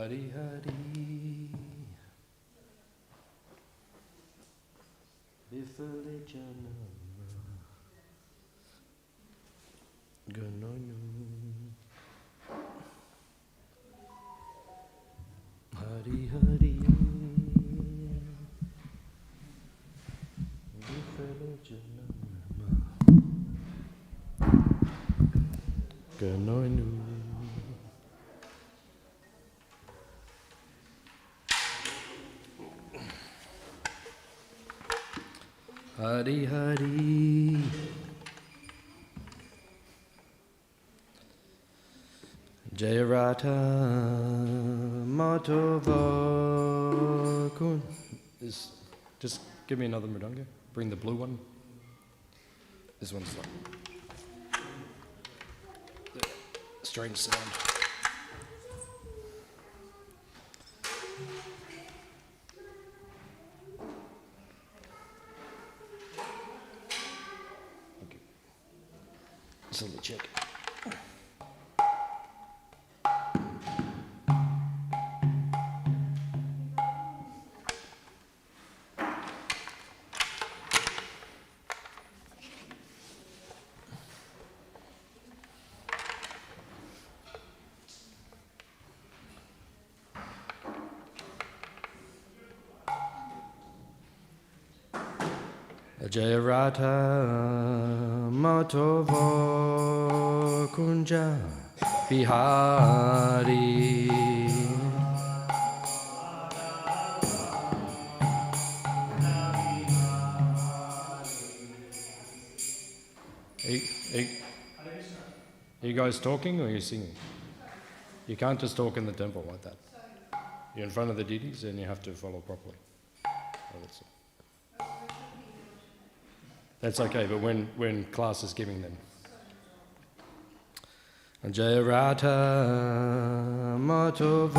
Hari Hari Vifale Janama Ganonu Hari Hari Vifale Janama Ganonu Hari Hari Jayarata Matova Kun. Just give me another mridanga. Bring the blue one. This one's like strange sound. So let me check. Jayarata Matovo Kunja Bihari Are you guys talking or are you singing? You can't just talk in the temple like that. You're in front of the deities and you have to follow properly. That's okay, but when class is giving them. Jayarata Matovo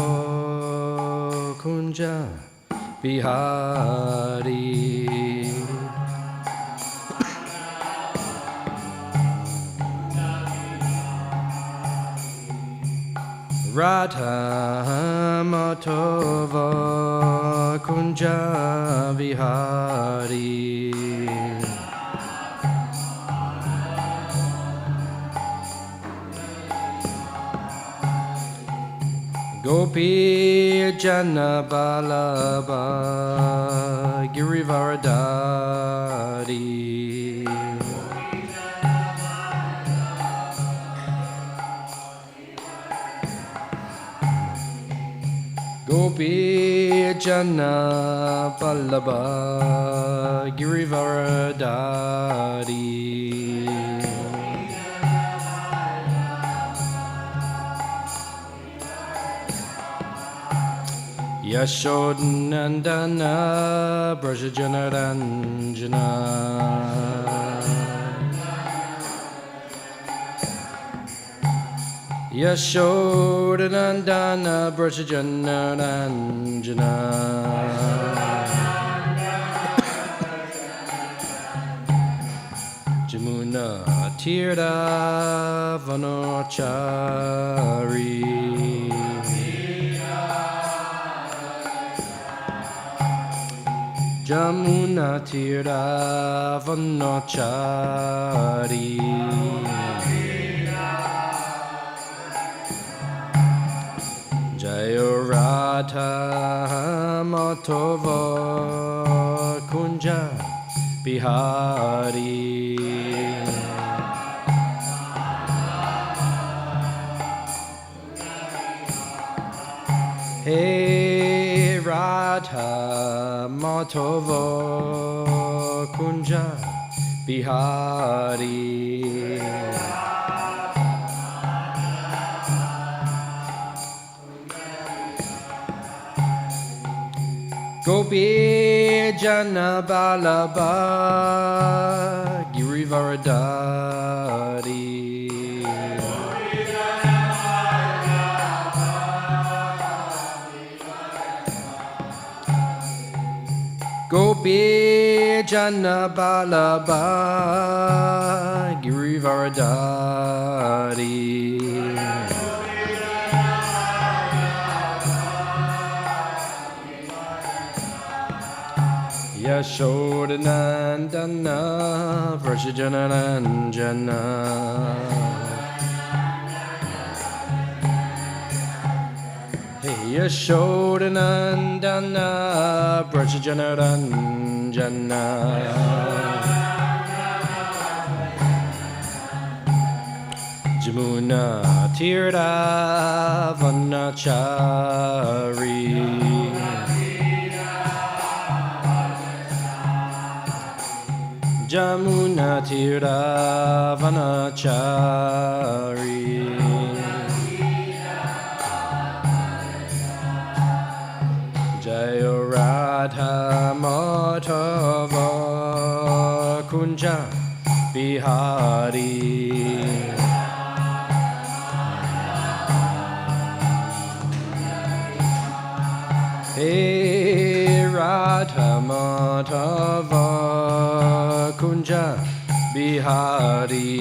Kunja Bihari Radha Matovo Kunja Bihari Gopi Jana Balaba Girivaradari Gopi Jana Balaba Girivaradari Yashodnandana Brajajanaranjana Yashodnandana Brajajanaranjana Jamuna Tirtha Vanochari Jamuna Tirtha Vanochari Jayarata Matovo Kunja Bihari Hey Radha Matovo Kunja Bihari Gopi Jana Balaba Girivaradari Gopi Jana Balaba Girivaradari Yashodanandana Vrashajanaranjana Hey Yashodanandana Vrashajanaranjana Jamuna Tirtha Vanachari Jamuna Tirtha Vanachari Jayo Radha Madhava Kunja Bihari Hey Radha Madhava Kunja Bihari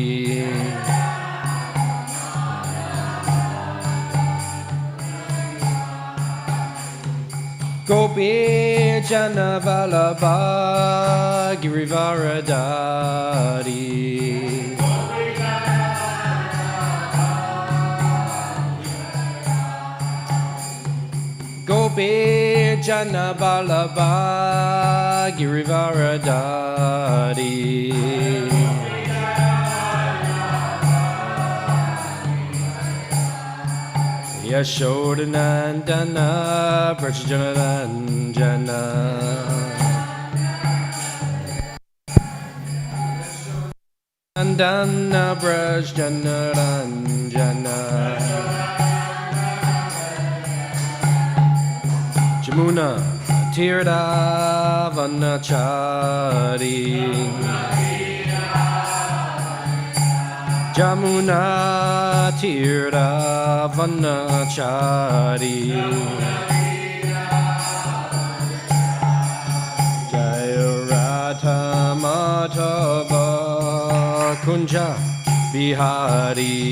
Gopi Jana Vallabha Girivaradari Gopi Jana Vallabha Girivaradari Yashodanandana Vrashajanaranjana Nandana Vrashajanaranjana Jamuna Tirtha Vanachari Jamuna Tirtha Vanachari Jaya Radha Madhava Kunja Bihari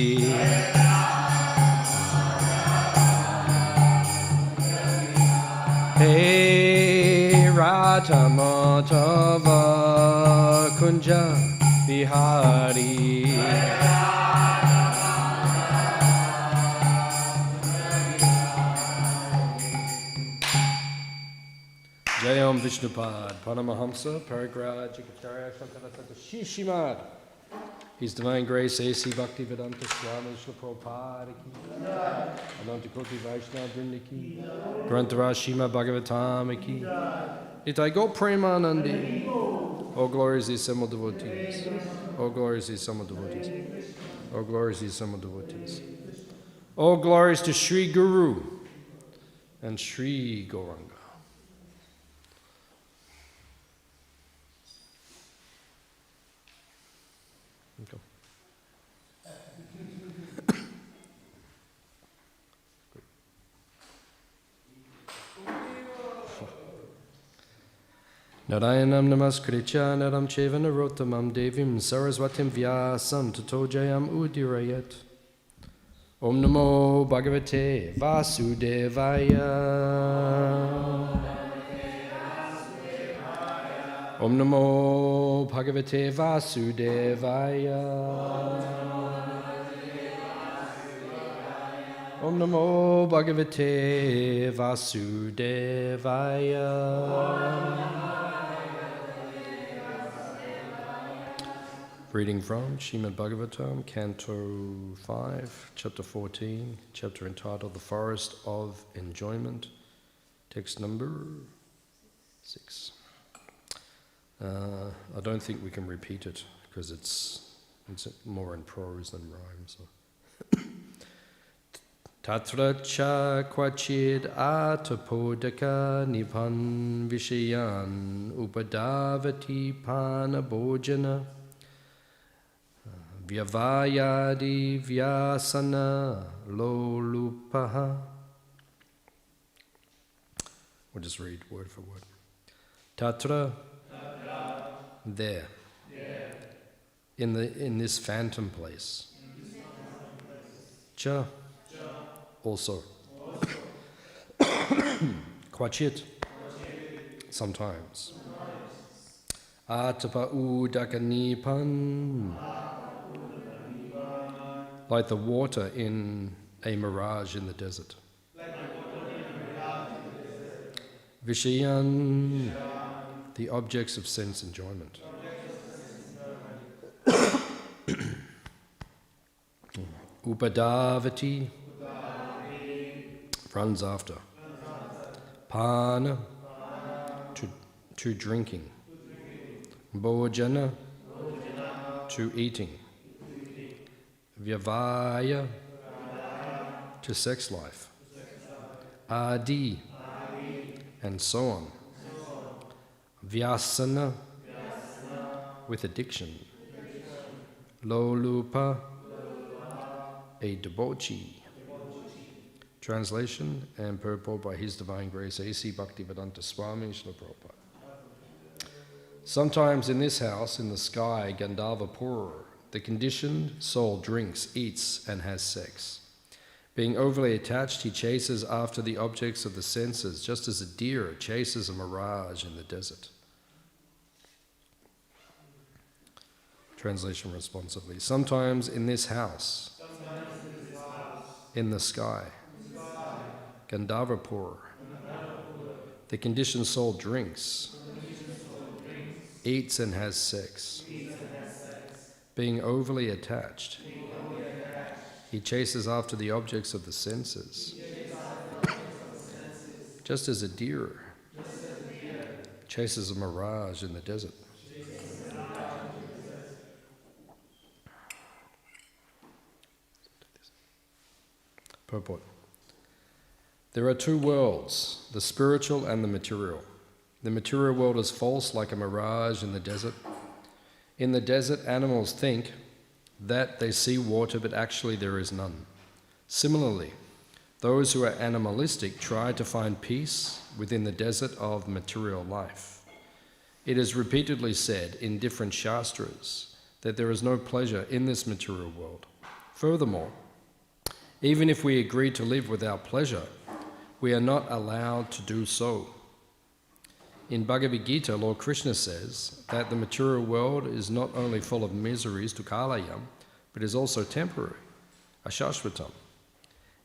Hey Radha Madhava Kunja Bihari Jayam Vishnupad Paramahamsa Paragraph Jikacharya Shankarasanta Shishimad His Divine Grace A.C. Bhaktivedanta Swami Prabhupada ki Ananta Koti Vaishnava Vrinda ki Grantaraj Śrīmad-Bhāgavatam ki Nitai Go Premanandi All glories these assembled devotees. All glories these assembled devotees. All glories these assembled devotees. All glories to Sri Guru and Sri Gauranga. Okay. Narayanam namaskritya naram cheva narottamam devim saraswatim vyasam tato jayam udirayat. Om namo bhagavate vasudevaya. Om namo bhagavate vasudevaya. Om namo bhagavate vasudevaya. Reading from Śrīmad Bhāgavatam, Canto 5, Chapter 14, chapter entitled The Forest of Enjoyment, text number 6. I don't think we can repeat it because it's more in prose than rhyme. So. Tatra cha kvachid atapodaka nipan vishayan upadavati panabhojana Vyavayadi vyasana lolupaha. We'll just read word for word. Tatra, there. In this phantom place. Cha, also. Kvachit, sometimes. Atapa udakanipan, like the water in a mirage in the desert. Vishayan, the objects of sense enjoyment. Upadavati, runs after. Pana, to drinking. Bhojana, to eating. Vyavaya, to sex life. Adi, and so on. Vyasana, with addiction. Lolupa, a debauchee. Translation and purport by His Divine Grace A.C. Bhaktivedanta Swami, Srimad-Bhagavatam. Sometimes in this house, in the sky, Gandharva Pur, the conditioned soul drinks, eats, and has sex. Being overly attached, he chases after the objects of the senses, just as a deer chases a mirage in the desert. Translation responsively. Sometimes in this house, in the sky, Gandharva Pur, the conditioned soul drinks, eats and has sex. Being overly attached, he chases after the objects of the senses, just as a deer chases a mirage in the desert. Purport. There are two worlds, the spiritual and the material. The material world is false like a mirage in the desert. In the desert, animals think that they see water, but actually there is none. Similarly, those who are animalistic try to find peace within the desert of material life. It is repeatedly said in different shastras that there is no pleasure in this material world. Furthermore, even if we agree to live without pleasure, we are not allowed to do so. In Bhagavad Gita, Lord Krishna says that the material world is not only full of miseries, dukkhalayam, but is also temporary, ashashvatam.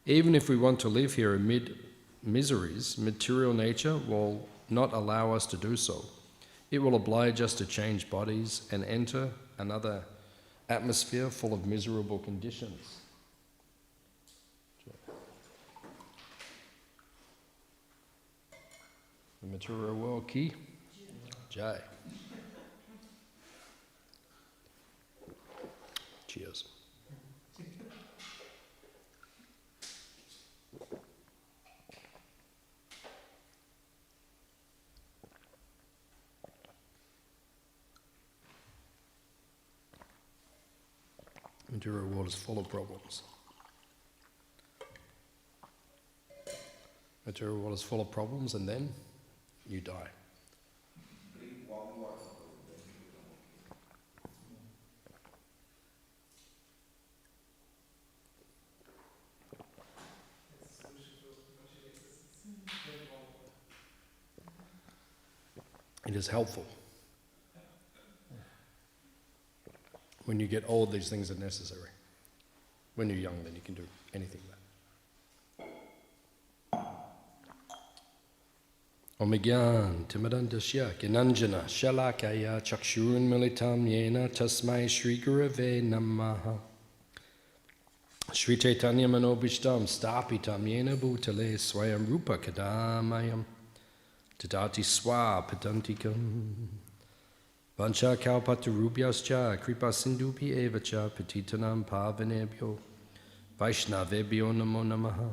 Even if we want to live here amid miseries, material nature will not allow us to do so. It will oblige us to change bodies and enter another atmosphere full of miserable conditions. The material world ki jai. Cheers. The material world is full of problems. The material world is full of problems, and then you die. It is helpful. When you get old, these things are necessary. When you're young, then you can do anything with that. Omigyan timadandasya kinanjana shalakaya chakshurun militam yena tasmai Shri Gurave namaha Shri Chaitanya manobishtam stapitam yena bhutale swayam rupa kadamayam tadati swa padantikam vancha kalpatarubhyascha kripa sindhupi evacha patitanam pavanebhyo vaishnavebhyo namo namaha.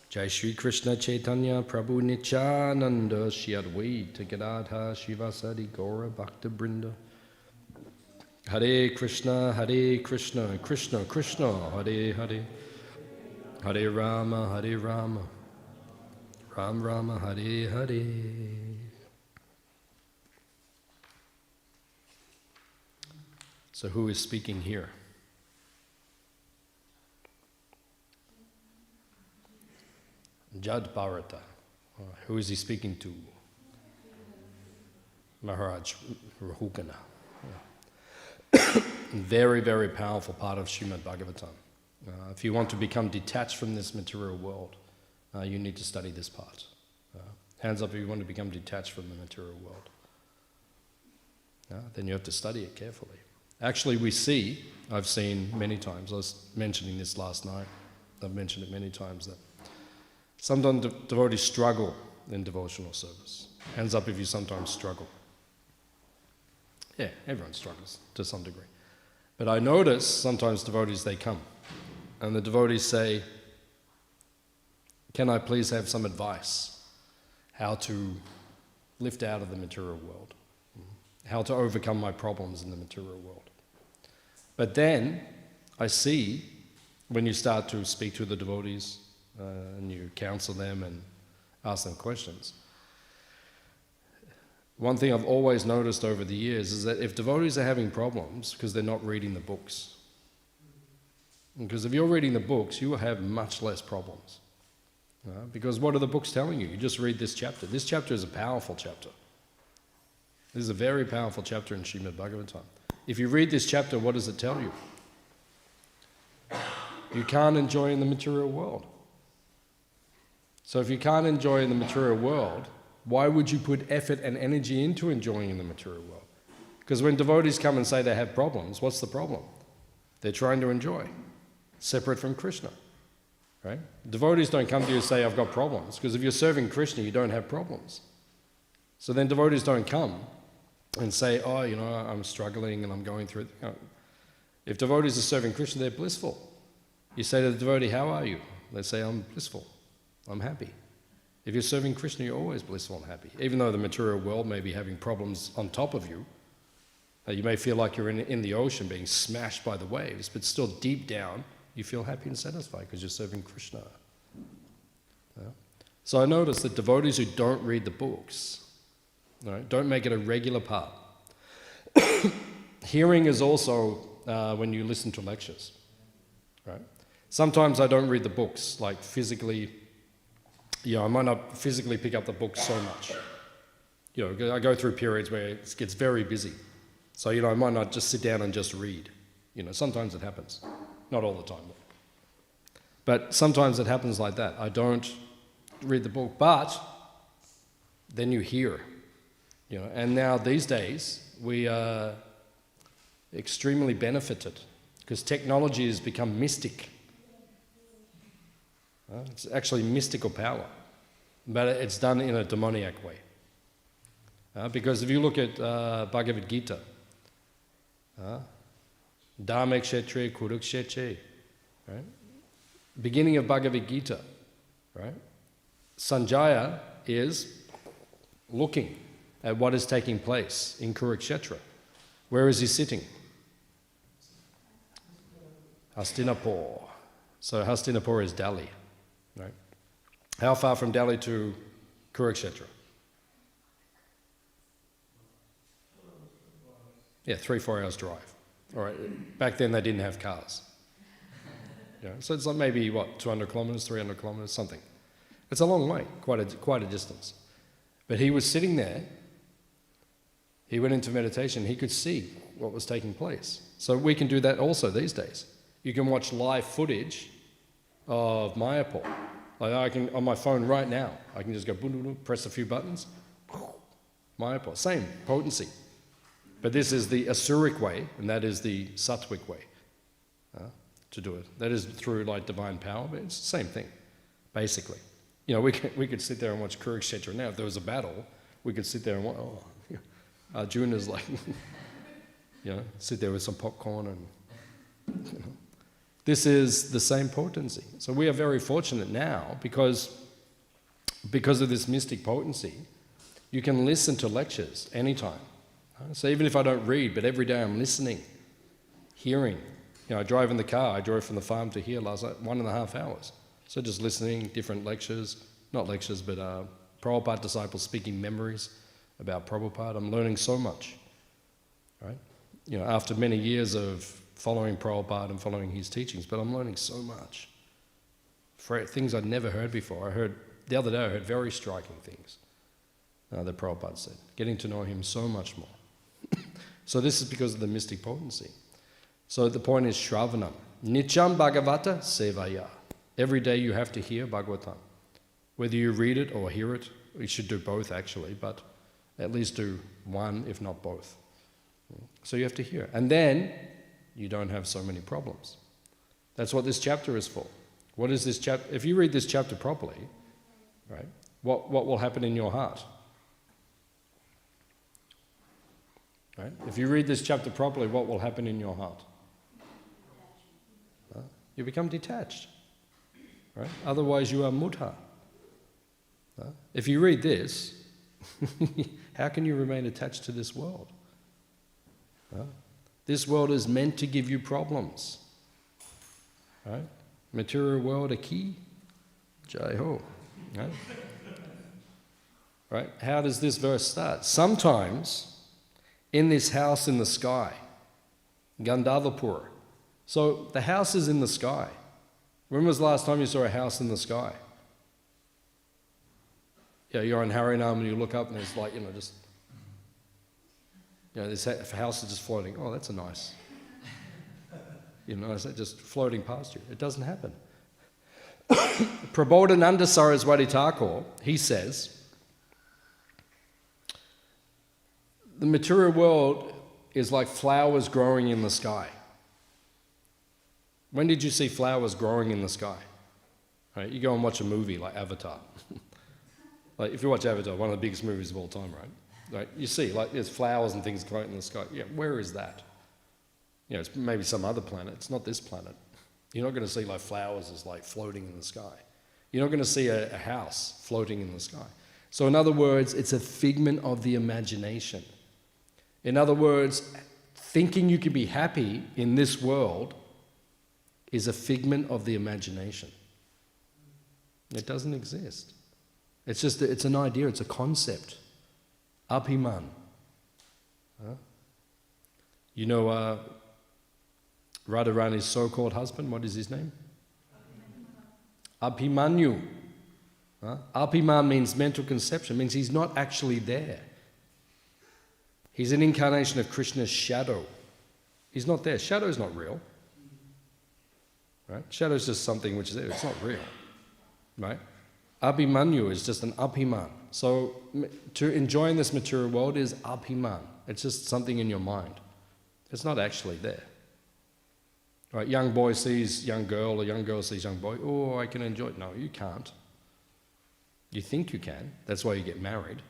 Jai Shri Krishna Chaitanya Prabhu Nityananda Shri Advaita Gadadha Shivasadi Gaura Bhakta Brinda. Hare Krishna Krishna Krishna Hare Hare Hare Rama Ram Rama Hare Hare. So who is speaking here? Jad Bharata. Who is he speaking to? Maharaj Rahugana. Very, very powerful part of Śrīmad Bhāgavatam. If you want to become detached from this material world, you need to study this part. Hands up if you want to become detached from the material world. Then you have to study it carefully. Actually, I've seen many times, I was mentioning this last night, I've mentioned it many times, that sometimes devotees struggle in devotional service. Hands up if you sometimes struggle. Yeah, everyone struggles to some degree. But I notice sometimes devotees, they come, and the devotees say, can I please have some advice how to lift out of the material world, how to overcome my problems in the material world. But then I see when you start to speak to the devotees and you counsel them and ask them questions, one thing I've always noticed over the years is that if devotees are having problems because they're not reading the books, because if you're reading the books, you will have much less problems. Because what are the books telling you? You just read this chapter. This chapter is a powerful chapter. This is a very powerful chapter in Śrīmad Bhāgavatam. If you read this chapter, what does it tell you? You can't enjoy in the material world. So if you can't enjoy in the material world, why would you put effort and energy into enjoying in the material world? Because when devotees come and say they have problems, what's the problem? They're trying to enjoy, separate from Krishna. Right? Devotees don't come to you and say, I've got problems, because if you're serving Krishna, you don't have problems. So then devotees don't come and say, oh, I'm struggling and I'm going through it. If devotees are serving Krishna, they're blissful. You say to the devotee, how are you? They say, I'm blissful, I'm happy. If you're serving Krishna, you're always blissful and happy. Even though the material world may be having problems on top of you, you may feel like you're in the ocean being smashed by the waves, but still deep down, you feel happy and satisfied because you're serving Krishna. So I notice that devotees who don't read the books, don't make it a regular part. Hearing is also when you listen to lectures. Right? Sometimes I don't read the books, like physically. I might not physically pick up the book so much. I go through periods where it gets very busy. So, I might not just sit down and just read. Sometimes it happens. Not all the time. But sometimes it happens like that. I don't read the book, but then you hear. And now these days, we are extremely benefited because technology has become mystic. It's actually mystical power, but it's done in a demoniac way. Because if you look at Bhagavad Gita, Dharma Kshetre, Kurukshetre, right? Beginning of Bhagavad Gita, right? Sanjaya is looking at what is taking place in Kurukshetra. Where is he sitting? Hastinapur. So Hastinapur is Delhi. Right? How far from Delhi to Kurukshetra? Yeah, 3-4 hours drive. All right. Back then they didn't have cars. So it's like maybe 200 kilometers, 300 kilometers, something. It's a long way, quite a distance. But he was sitting there. He went into meditation. He could see what was taking place. So we can do that also these days. You can watch live footage of Mayapur. Like I can, on my phone right now, I can just go, boom, boom, boom, press a few buttons, Mayapur, same potency. But this is the Asuric way, and that is the Sattvic way to do it. That is through divine power, but it's the same thing, basically. We could sit there and watch Kurukshetra now. If there was a battle, we could sit there and watch, Arjuna's sit there with some popcorn and, This is the same potency. So we are very fortunate now because of this mystic potency, you can listen to lectures anytime. So even if I don't read, but every day I'm listening, hearing. I drive in the car. I drove from the farm to here last night, 1.5 hours. So just listening, different lectures, not lectures, but Prabhupada disciples speaking memories about Prabhupada. I'm learning so much, right? After many years of following Prabhupada and following his teachings, but I'm learning so much. Things I'd never heard before. The other day I heard very striking things. that Prabhupada said. Getting to know him so much more. So this is because of the mystic potency. So the point is Shravanam. Nityam Bhagavata Sevaya. Every day you have to hear Bhagavatam. Whether you read it or hear it, you should do both actually, but at least do one, if not both. So you have to hear. And then you don't have so many problems. That's what this chapter is for. What is this chapter? If you read this chapter properly, right, what will happen in your heart? Right? If you read this chapter properly, what will happen in your heart? You become detached. Right? Otherwise you are mudha. If you read this, how can you remain attached to this world? This world is meant to give you problems. Right? Material world a key. Jai ho. Right? Right? How does this verse start? Sometimes in this house in the sky, Gandharvapur. So the house is in the sky. When was the last time you saw a house in the sky? Yeah, you're on Harinam and you look up and there's like, just, this house is just floating. Oh, that's a nice, it's just floating past you. It doesn't happen. Prabodhananda Saraswati Thakur, he says, the material world is like flowers growing in the sky. When did you see flowers growing in the sky? Right, you go and watch a movie like Avatar. Like if you watch Avatar, one of the biggest movies of all time, right? You see, like there's flowers and things growing in the sky. Yeah, where is that? It's maybe some other planet. It's not this planet. You're not going to see like flowers as like floating in the sky. You're not going to see a house floating in the sky. So in other words, it's a figment of the imagination. In other words, thinking you can be happy in this world is a figment of the imagination. It doesn't exist. It's an idea, it's a concept. Abhiman. Radharani's so-called husband, what is his name? Abhimanyu. Abhiman means mental conception, means he's not actually there. He's an incarnation of Krishna's shadow. He's not there. Shadow's not real. Right? Shadow's just something which is there. It's not real. Right? Abhimanyu is just an abhiman. So to enjoy in this material world is abhiman. It's just something in your mind. It's not actually there. Right? Young boy sees young girl, or young girl sees young boy. Oh, I can enjoy it. No, you can't. You think you can. That's why you get married.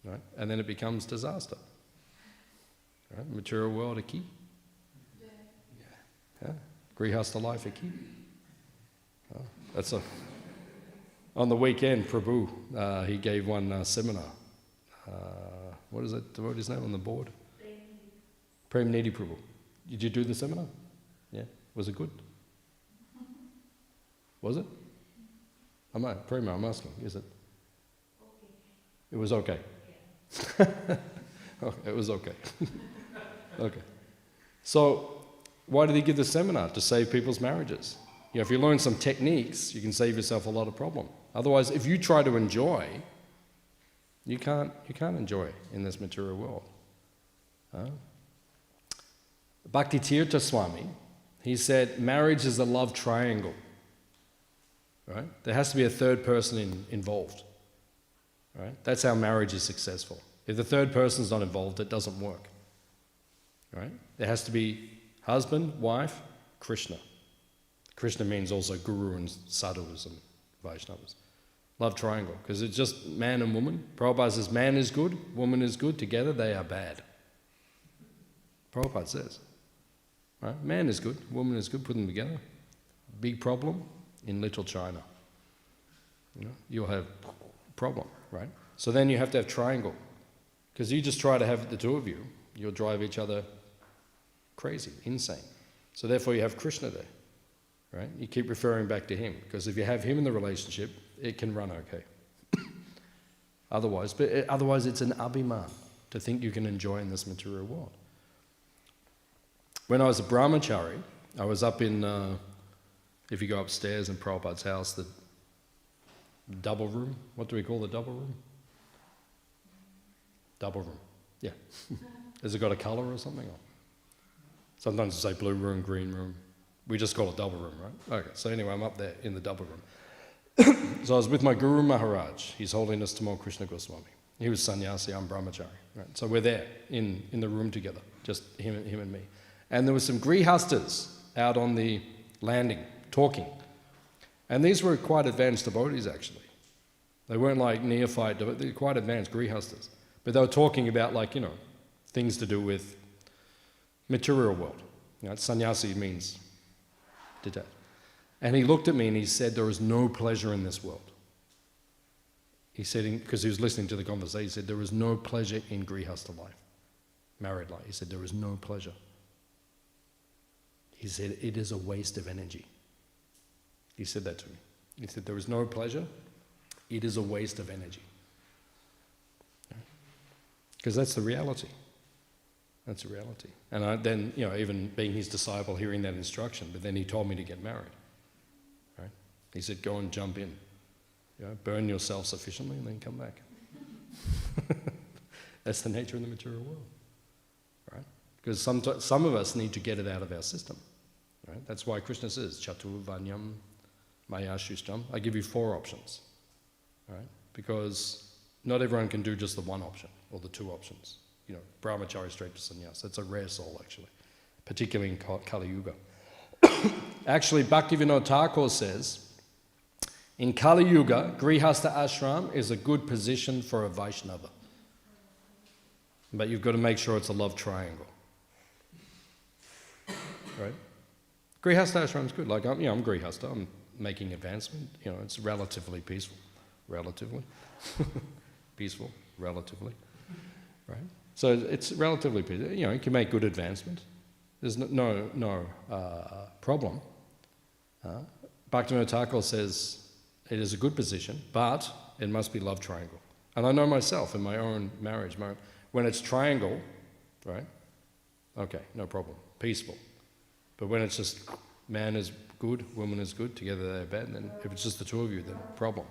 Right? And then it becomes disaster. Right? Material world a key. Yeah. Grihastha life a key. On the weekend, Prabhu, he gave one seminar. What is it? What is his name on the board? Prem Nidhi Prabhu. Did you do the seminar? Yeah. Was it good? Was it? Prem, I'm asking. Is it? Okay. It was okay. Yeah. It was okay. Okay. So, why did he give the seminar? To save people's marriages. If you learn some techniques, you can save yourself a lot of problem. Otherwise, if you try to enjoy, you can't enjoy in this material world. Bhaktivedanta Swami, he said, marriage is a love triangle. Right? There has to be a third person involved. Right? That's how marriage is successful. If the third person is not involved, it doesn't work. Right? There has to be husband, wife, Krishna. Krishna means also guru and sadhus and Vaishnavas. Love triangle, because it's just man and woman. Prabhupada says man is good, woman is good, together they are bad. Prabhupada says. Right? Man is good, woman is good, put them together. Big problem in Little China. You'll have problem, right? So then you have to have triangle. Because you just try to have the two of you, you'll drive each other crazy, insane. So therefore you have Krishna there. Right? You keep referring back to him, because if you have him in the relationship, it can run okay. Otherwise it's an abhiman to think you can enjoy in this material world. When I was a brahmachari, I was up in, if you go upstairs in Prabhupada's house, the double room. What do we call the double room? Double room. Yeah. Has it got a colour or something? Or sometimes you say blue room, green room. We just call it double room, right? Okay, so anyway, I'm up there in the double room. So I was with my Guru Maharaj, His Holiness Tamal Krishna Goswami. He was sannyasi, I'm brahmachari. Right? So we're there in the room together, just him and me. And there were some grihastas out on the landing talking. And these were quite advanced devotees, actually. They weren't like neophyte, they were quite advanced grihastas. But they were talking about, like, you know, things to do with material world. You know, sannyasi means detached. And he looked at me and he said, there is no pleasure in this world. He said, because he was listening to the conversation, he said, there is no pleasure in grihasta life, married life. He said, there is no pleasure. He said, it is a waste of energy. He said that to me. He said, there is no pleasure, it is a waste of energy. Because that's the reality. That's the reality. And I then, you know, even being his disciple, hearing that instruction, but then he told me to get married. Right? He said, go and jump in. You know, burn yourself sufficiently and then come back. That's the nature of the material world. Right? Because some of us need to get it out of our system. Right? That's why Krishna says, Chatu Vanyam Maya Shushtam. I give you 4 options. Right? Because not everyone can do just the one option or the 2 options. You know, brahmachari straight to sannyas. That's a rare soul, actually, particularly in Kali Yuga. Actually, Bhaktivedanta Thakur says, in Kali Yuga, Grihastha ashram is a good position for a Vaishnava. But you've got to make sure it's a love triangle. Right? Grihastha ashram is good. Like, I'm Grihastha. I'm making advancement. You know, it's relatively peaceful. Relatively. Peaceful. Relatively. Right? So it's relatively peaceful. You know, you can make good advancement. There's no problem. Bhaktivedanta Thakur says it is a good position, but it must be love triangle. And I know myself in my own marriage, when it's triangle, right? Okay, no problem, peaceful. But when it's just man is good, woman is good, together they're bad, and then if it's just the 2 of you, then problem.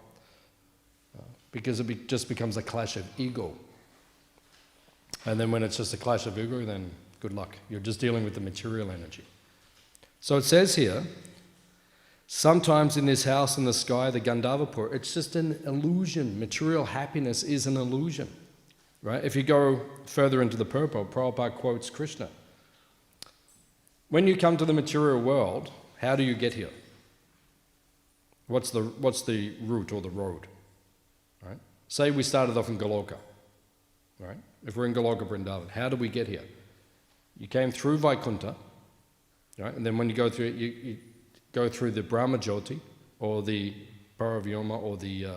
Because it just becomes a clash of ego. And then when it's just a clash of ego, then good luck. You're just dealing with the material energy. So it says here, sometimes in this house in the sky, the Gandharvapur, it's just an illusion. Material happiness is an illusion. Right? If you go further into the purport, Prabhupada quotes Krishna. When you come to the material world, how do you get here? What's the route or the road? Right? Say we started off in Goloka. Right? If we're in Goloka Vrindavan, how do we get here? You came through Vaikuntha, right? And then when you go through it, you go through the Brahmajyoti or the Paravyoma or the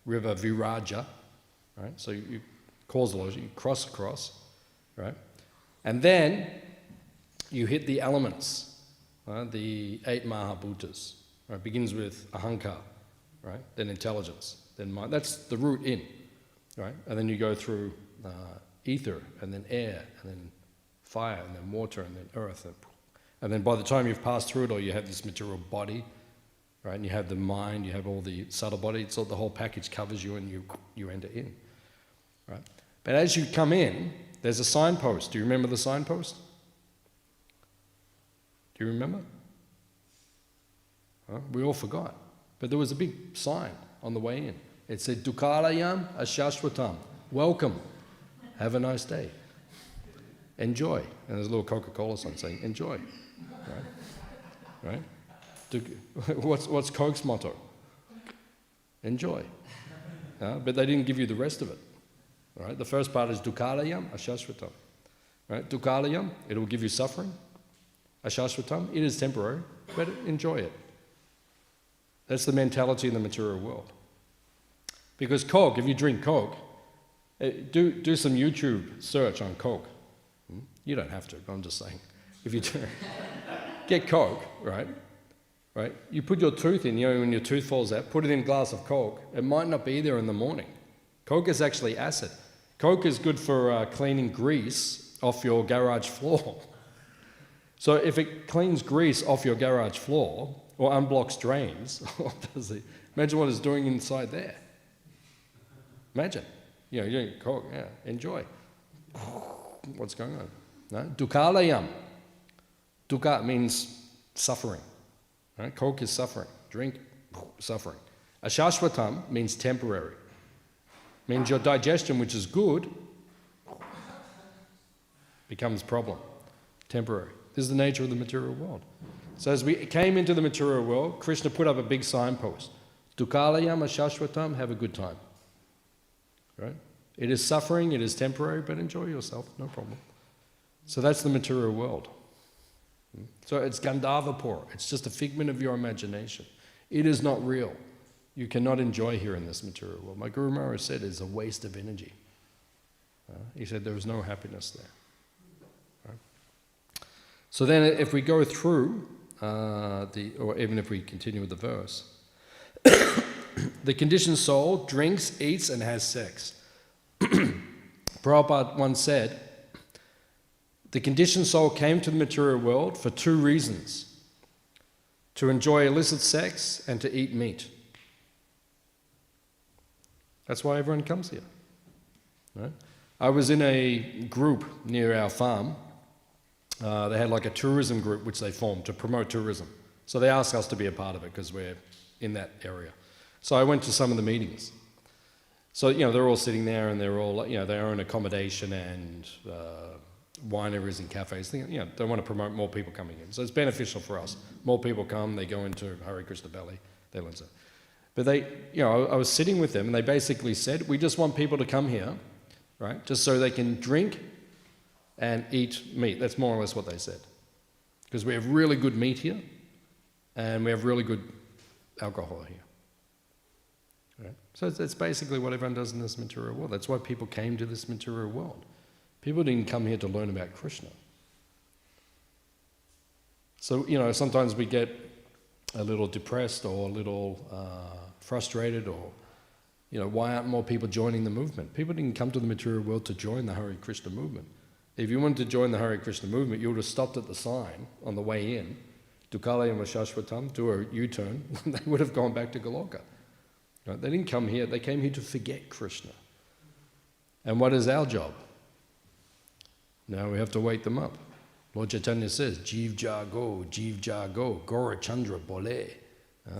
river Viraja, right? So you cause the logic, you cross across, right? And then you hit the elements, right? The 8 Mahabhutas. Right? It begins with ahankar, right? Then intelligence, then mind. That's the route in, right? And then you go through ether, and then air, and then fire, and then water, and then earth. And then by the time you've passed through it all, you have this material body, right? And you have the mind, you have all the subtle body. So the whole package covers you, and you enter in, right? But as you come in, there's a signpost. Do you remember the signpost? Do you remember? We all forgot. But there was a big sign on the way in. It said, Dukalayam Ashashwatam. Welcome. Have a nice day. Enjoy. And there's a little Coca-Cola sign saying, enjoy. Right? What's Coke's motto? Enjoy. But they didn't give you the rest of it. Right? The first part is Dukalayam Ashashwatam. Right? Dukalayam, it will give you suffering. Ashashwatam, it is temporary, but enjoy it. That's the mentality in the material world. Because Coke, if you drink Coke, do some YouTube search on Coke. You don't have to, but I'm just saying. If you do, get Coke, right? You put your tooth in, when your tooth falls out, put it in a glass of Coke. It might not be there in the morning. Coke is actually acid. Coke is good for cleaning grease off your garage floor. So if it cleans grease off your garage floor or unblocks drains, imagine what it's doing inside there. Imagine. You drink Coke, yeah, enjoy. What's going on? No? Dukkalayam. Dukkha means suffering. Right? Coke is suffering. Drink, suffering. Ashashvatam means temporary. Means your digestion, which is good, becomes problem. Temporary. This is the nature of the material world. So as we came into the material world, Krishna put up a big signpost. Dukkalayam ashashvatam, have a good time. Right? It is suffering, it is temporary, but enjoy yourself, no problem. So that's the material world. So it's Gandharvapur, it's just a figment of your imagination. It is not real. You cannot enjoy here in this material world. My Guru Maharaj said it's a waste of energy. He said there is no happiness there. Right? So then if we go through, or even if we continue with the verse, the conditioned soul drinks, eats, and has sex. Prabhupada once said, the conditioned soul came to the material world for two reasons: to enjoy illicit sex and to eat meat. That's why everyone comes here. Right? I was in a group near our farm. They had like a tourism group which they formed to promote tourism. So they asked us to be a part of it because we're in that area. So I went to some of the meetings. So, they're all sitting there and they're all, they own accommodation and wineries and cafes. They want to promote more people coming in. So it's beneficial for us. More people come, they go into Hare Krishna belly, they learn so. But they, I was sitting with them and they basically said, we just want people to come here, right, just so they can drink and eat meat. That's more or less what they said. Because we have really good meat here and we have really good alcohol here. Right? So it's basically what everyone does in this material world. That's why people came to this material world. People didn't come here to learn about Krishna. So, sometimes we get a little depressed or a little frustrated or, why aren't more people joining the movement? People didn't come to the material world to join the Hare Krishna movement. If you wanted to join the Hare Krishna movement, you would have stopped at the sign on the way in, Dukkalayam Ashashvatam, do a U-turn, they would have gone back to Goloka. Right? They didn't come here, they came here to forget Krishna. And what is our job? Now we have to wake them up. Lord Chaitanya says, Jeev Jago, Gora Chandra Bole.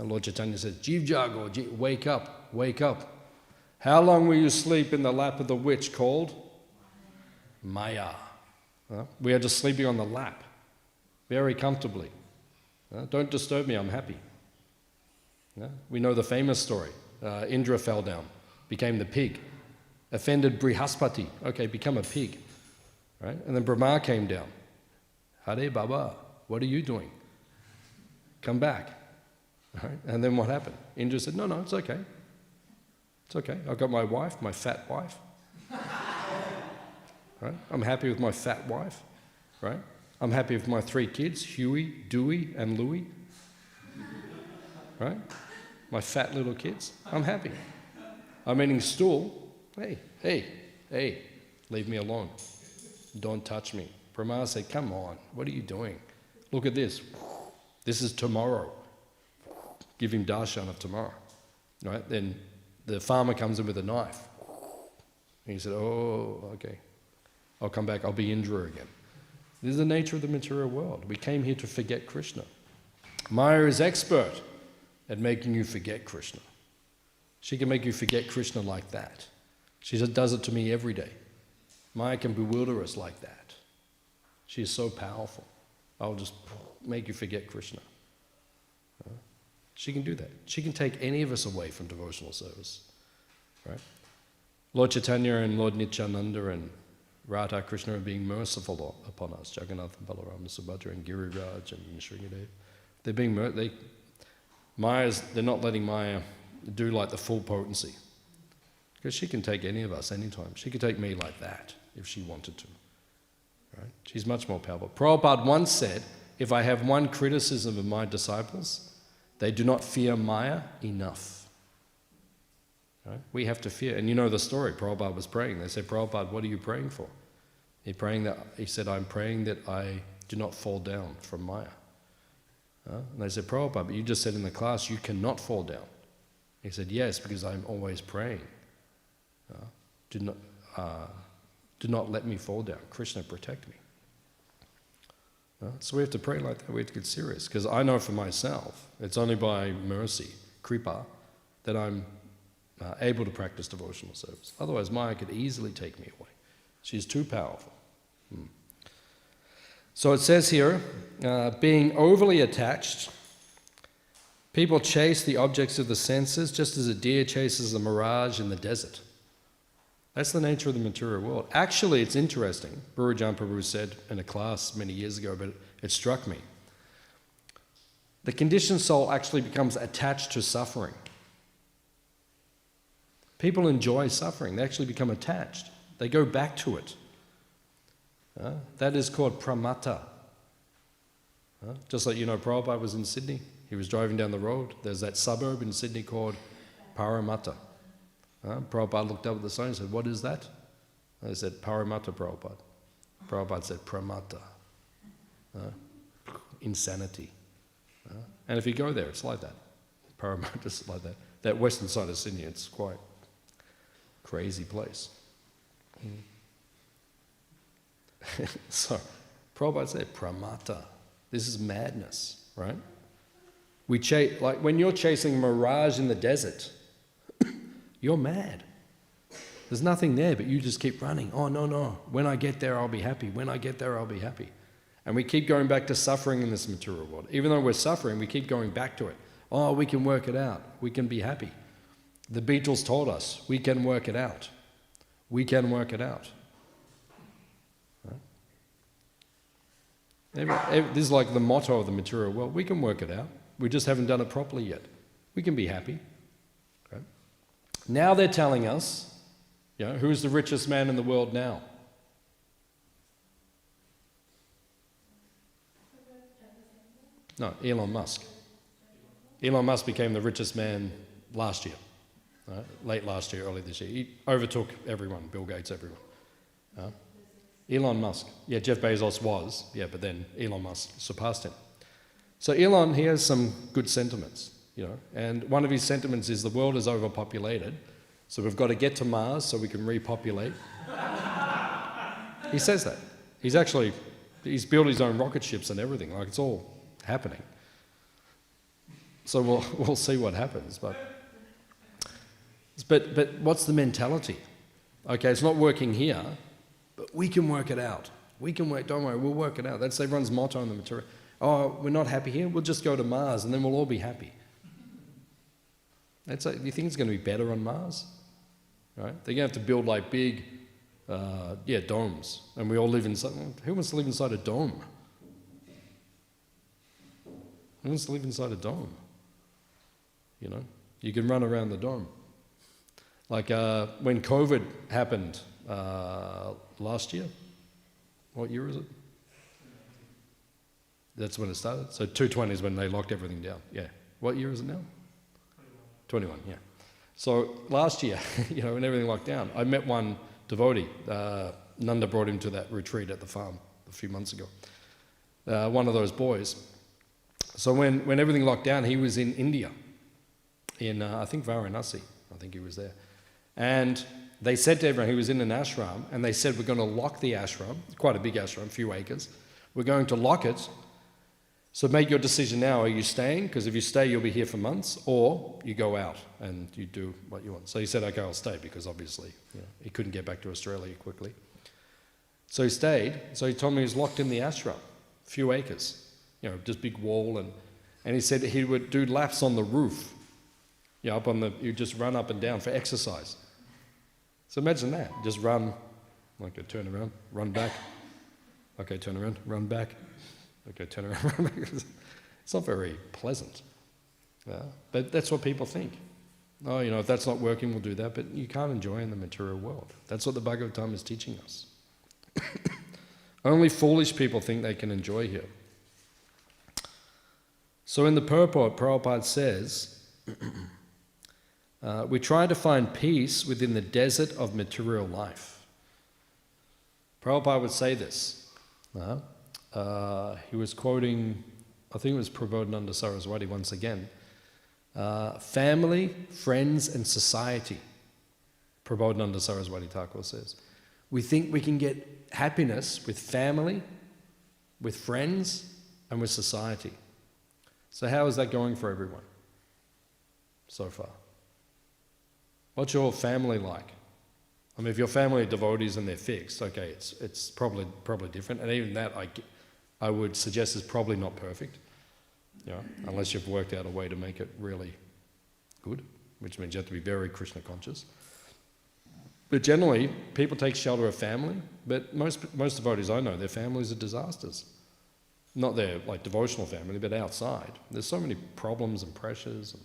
Lord Chaitanya says, Jeev Jago, wake up, wake up. How long will you sleep in the lap of the witch called Maya? We are just sleeping on the lap, very comfortably. Don't disturb me, I'm happy. We know the famous story. Indra fell down, became the pig. Offended Brihaspati, okay, become a pig. Right? And then Brahma came down. Hare Baba, what are you doing? Come back. Right? And then what happened? Indra said, no, it's okay. It's okay. I've got my wife, my fat wife. Right? I'm happy with my fat wife. Right? I'm happy with my 3 kids, Huey, Dewey, and Louie. Right? My fat little kids. I'm happy. I'm eating stool. Hey, leave me alone. Don't touch me. Brahma said, come on, what are you doing? Look at this. This is tomorrow. Give him darshan of tomorrow. Right? Then the farmer comes in with a knife. And he said, oh, okay. I'll come back, I'll be Indra again. This is the nature of the material world. We came here to forget Krishna. Maya is expert at making you forget Krishna. She can make you forget Krishna like that. She does it to me every day. Maya can bewilder us like that. She is so powerful. I'll just make you forget Krishna. She can do that. She can take any of us away from devotional service. Right? Lord Chaitanya and Lord Nityananda and Radha Krishna are being merciful upon us. Jagannath and Balarama, Subhadra and Giriraj and Sringadev. They're being they're not letting Maya do like the full potency. Because she can take any of us anytime. She could take me like that if she wanted to. Right? She's much more powerful. Prabhupada once said, if I have one criticism of my disciples, they do not fear Maya enough. Right? We have to fear. And you know the story. Prabhupada was praying. They said, Prabhupada, what are you praying for? He said, I'm praying that I do not fall down from Maya. And they said, Prabhupada, but you just said in the class you cannot fall down. He said, yes, because I'm always praying. do not let me fall down. Krishna, protect me. So we have to pray like that. We have to get serious. Because I know for myself, it's only by mercy, kripa, that I'm able to practice devotional service. Otherwise, Maya could easily take me away. She's too powerful. So it says here, being overly attached, people chase the objects of the senses just as a deer chases a mirage in the desert. That's the nature of the material world. Actually, it's interesting. Gurujan Prabhu said in a class many years ago, but it struck me. The conditioned soul actually becomes attached to suffering. People enjoy suffering. They actually become attached. They go back to it. That is called pramata. Just like, Prabhupada was in Sydney. He was driving down the road. There's that suburb in Sydney called Parramatta. Prabhupada looked up at the sign and said, "What is that?" I said, "Parramatta, Prabhupada." Prabhupada said, "Pramata." Insanity. And if you go there, it's like that. Parramatta's like that. That western side of Sydney, it's quite a crazy place. So, Prabhupada said, "Pramata." This is madness, right? Like when you're chasing a mirage in the desert, you're mad. There's nothing there, but you just keep running. Oh, no. When I get there, I'll be happy. When I get there, I'll be happy. And we keep going back to suffering in this material world. Even though we're suffering, we keep going back to it. Oh, we can work it out. We can be happy. The Beatles told us, we can work it out. We can work it out. This is like the motto of the material world. We can work it out. We just haven't done it properly yet. We can be happy. Okay? Now they're telling us, who's the richest man in the world now? No, Elon Musk. Elon Musk became the richest man last year. Late last year, early this year. He overtook everyone, Bill Gates, everyone. Elon Musk. Yeah, Jeff Bezos was, but then Elon Musk surpassed him. So Elon, he has some good sentiments, and one of his sentiments is the world is overpopulated, so we've got to get to Mars so we can repopulate. He says that. He's built his own rocket ships and everything, like it's all happening. So we'll see what happens, but what's the mentality? Okay, it's not working here, but we can work it out. Don't worry, we'll work it out. That's everyone's motto in the material. Oh, we're not happy here, we'll just go to Mars and then we'll all be happy. Do you think it's going to be better on Mars? Right? They're going to have to build like big, domes. And we all live inside. Who wants to live inside a dome? Who wants to live inside a dome? You can run around the dome. Like when COVID happened last year. What year is it? That's when it started. So 2020 is when they locked everything down. Yeah. What year is it now? 21, yeah. So last year, when everything locked down, I met one devotee. Nanda brought him to that retreat at the farm a few months ago. One of those boys. So when everything locked down, he was in India, in I think Varanasi. I think he was there. And they said to everyone, he was in an ashram, and they said, we're going to lock the ashram, quite a big ashram, a few acres. We're going to lock it. So make your decision now. Are you staying? Because if you stay, you'll be here for months, or you go out and you do what you want. So he said, okay, I'll stay, because obviously he couldn't get back to Australia quickly. So he stayed. So he told me he was locked in the ashram, a few acres, just big wall. And he said he would do laps on the roof, you just run up and down for exercise. So imagine that, just run, okay, turn around, run back, okay, turn around, run back, okay, turn around, run back. It's not very pleasant, but that's what people think. Oh, if that's not working, we'll do that, but you can't enjoy in the material world. That's what the Bhagavatam is teaching us. Only foolish people think they can enjoy here. So in the purport, Prabhupada says, we try to find peace within the desert of material life. Prabhupada would say this. He was quoting, I think it was Prabodhananda Saraswati once again. Family, friends, and society Prabhupada Saraswati Thakur says. We think we can get happiness with family, with friends, and with society. So how is that going for everyone so far? What's your family like? I mean, if your family are devotees and they're fixed, okay, it's probably different. And even that, I would suggest is probably not perfect, unless you've worked out a way to make it really good, which means you have to be very Krishna conscious. But generally, people take shelter of family, but most devotees I know, their families are disasters. Not their like devotional family, but outside. There's so many problems and pressures.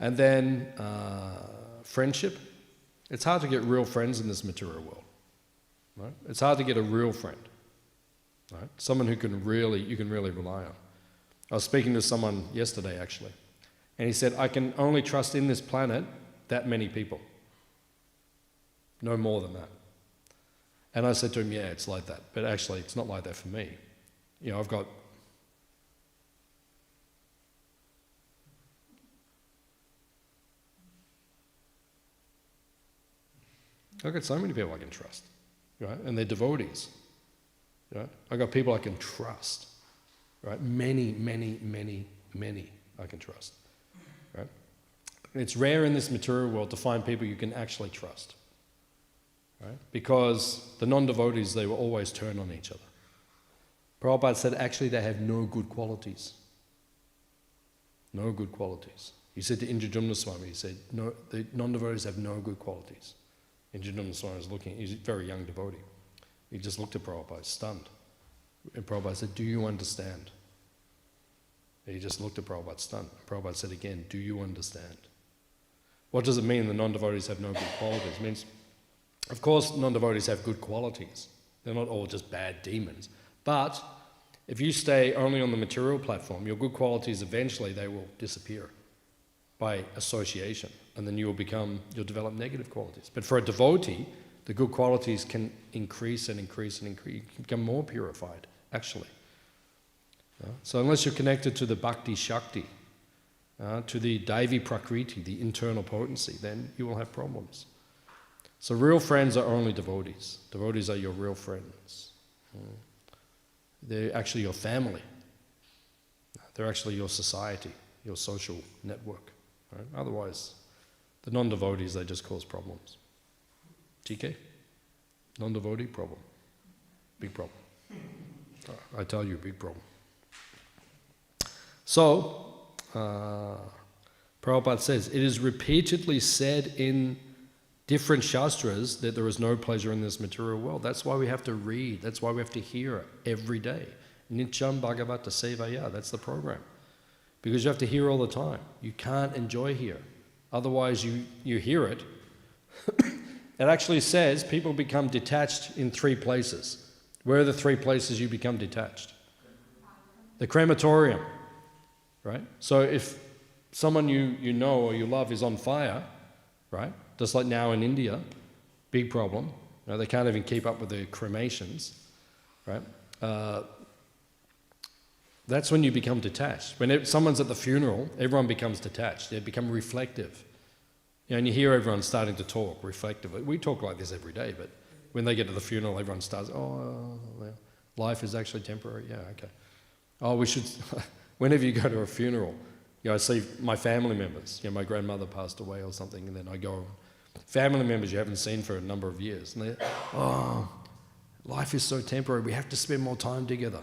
And then friendship. It's hard to get real friends in this material world. Right? It's hard to get a real friend. Right? Someone who you can really rely on. I was speaking to someone yesterday actually, and he said, I can only trust in this planet that many people. No more than that. And I said to him, yeah, it's like that. But actually, it's not like that for me. I've got so many people I can trust, right? And they're devotees, right? I've got people I can trust, right? Many I can trust, right? And it's rare in this material world to find people you can actually trust, right? Because the non-devotees, they will always turn on each other. Prabhupada said actually they have no good qualities. No good qualities. He said to Indrajumna Swami, he said, no, the non-devotees have no good qualities. Indrajumna Swami was looking, he's a very young devotee. He just looked at Prabhupada, stunned. And Prabhupada said, do you understand? And he just looked at Prabhupada, stunned. Prabhupada said again, do you understand? What does it mean the non-devotees have no good qualities? It means, of course, non-devotees have good qualities. They're not all just bad demons. But if you stay only on the material platform, your good qualities eventually they will disappear by association, and then you'll develop negative qualities. But for a devotee, the good qualities can increase and increase and increase. You can become more purified, actually. So unless you're connected to the bhakti shakti, to the daivi prakriti, the internal potency, then you will have problems. So real friends are only devotees. Devotees are your real friends. They're actually your family. They're actually your society, your social network. Right? Otherwise, the non-devotees, they just cause problems. TK? Non-devotee, problem. Big problem. I tell you, big problem. So, Prabhupada says, it is repeatedly said in different shastras that there is no pleasure in this material world. That's why we have to read. That's why we have to hear every day. Nityam Bhagavata Sevaya, that's the program. Because you have to hear all the time. You can't enjoy here. Otherwise you hear it. It actually says people become detached in 3 places. Where are the 3 places you become detached? The crematorium, right? So if someone you know or you love is on fire, right? Just like now in India, big problem. They can't even keep up with the cremations, right? That's when you become detached. When someone's at the funeral, everyone becomes detached. They become reflective. And you hear everyone starting to talk reflectively. We talk like this every day, but when they get to the funeral, everyone starts, life is actually temporary. Yeah, okay. Oh, we should, whenever you go to a funeral, I see my family members. My grandmother passed away or something, and then I go, family members you haven't seen for a number of years. And they're, life is so temporary. We have to spend more time together.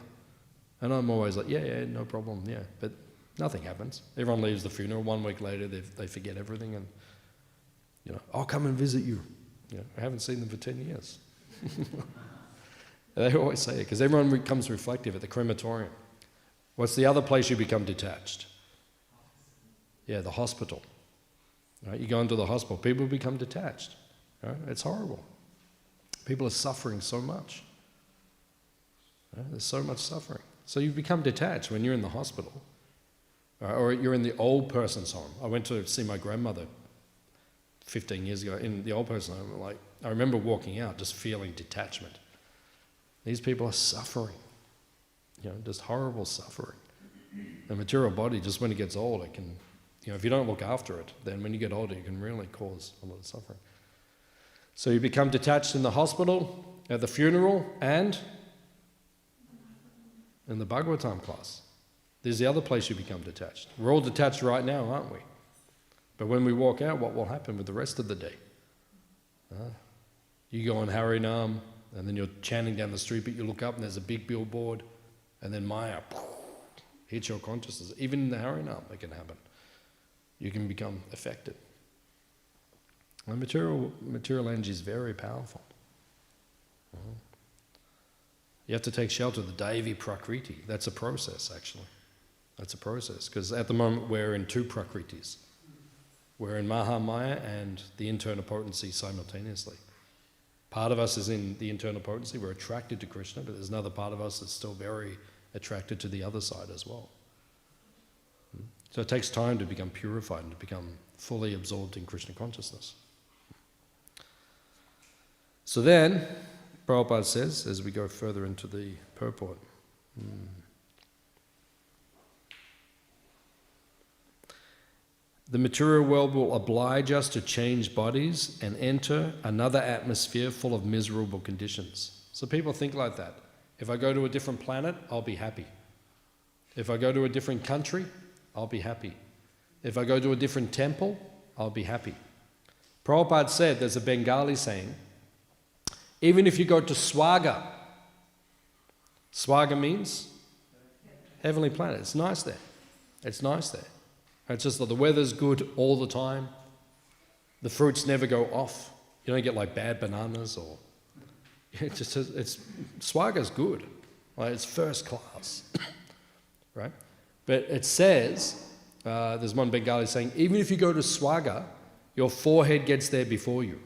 And I'm always like, yeah, no problem, yeah. But nothing happens. Everyone leaves the funeral. 1 week later, they forget everything. And, I'll come and visit you. I haven't seen them for 10 years. They always say it, because everyone becomes reflective at the crematorium. What's the other place you become detached? Yeah, the hospital. Right? You go into the hospital, people become detached. Right? It's horrible. People are suffering so much. Right? There's so much suffering. So you become detached when you're in the hospital. Right? Or you're in the old person's home. I went to see my grandmother 15 years ago in the old person's home. I remember walking out just feeling detachment. These people are suffering. Just horrible suffering. The material body, just when it gets old, it can, if you don't look after it, then when you get older, it can really cause a lot of suffering. So you become detached in the hospital, at the funeral, and in the Bhagavatam class. There's the other place you become detached. We're all detached right now, aren't we? But when we walk out, what will happen with the rest of the day? You go on Hare Nam, and then you're chanting down the street, but you look up and there's a big billboard, and then Maya hits your consciousness. Even in the Hare Nam, it can happen. You can become affected. And material energy is very powerful. You have to take shelter of the Devi Prakriti. That's a process, actually. That's a process, because at the moment we're in two Prakritis. We're in Mahamaya and the internal potency simultaneously. Part of us is in the internal potency, we're attracted to Krishna, but there's another part of us that's still very attracted to the other side as well. So it takes time to become purified and to become fully absorbed in Krishna consciousness. So then, Prabhupada says, as we go further into the purport, the material world will oblige us to change bodies and enter another atmosphere full of miserable conditions. So people think like that. If I go to a different planet, I'll be happy. If I go to a different country, I'll be happy. If I go to a different temple, I'll be happy. Prabhupada said, there's a Bengali saying, even if you go to Swaga, Swaga means heavenly planet. It's nice there. It's nice there. It's just that the weather's good all the time. The fruits never go off. You don't get like bad bananas or... Swaga's good. Like, it's first class. Right? But it says, there's one Bengali saying, even if you go to Swaga, your forehead gets there before you.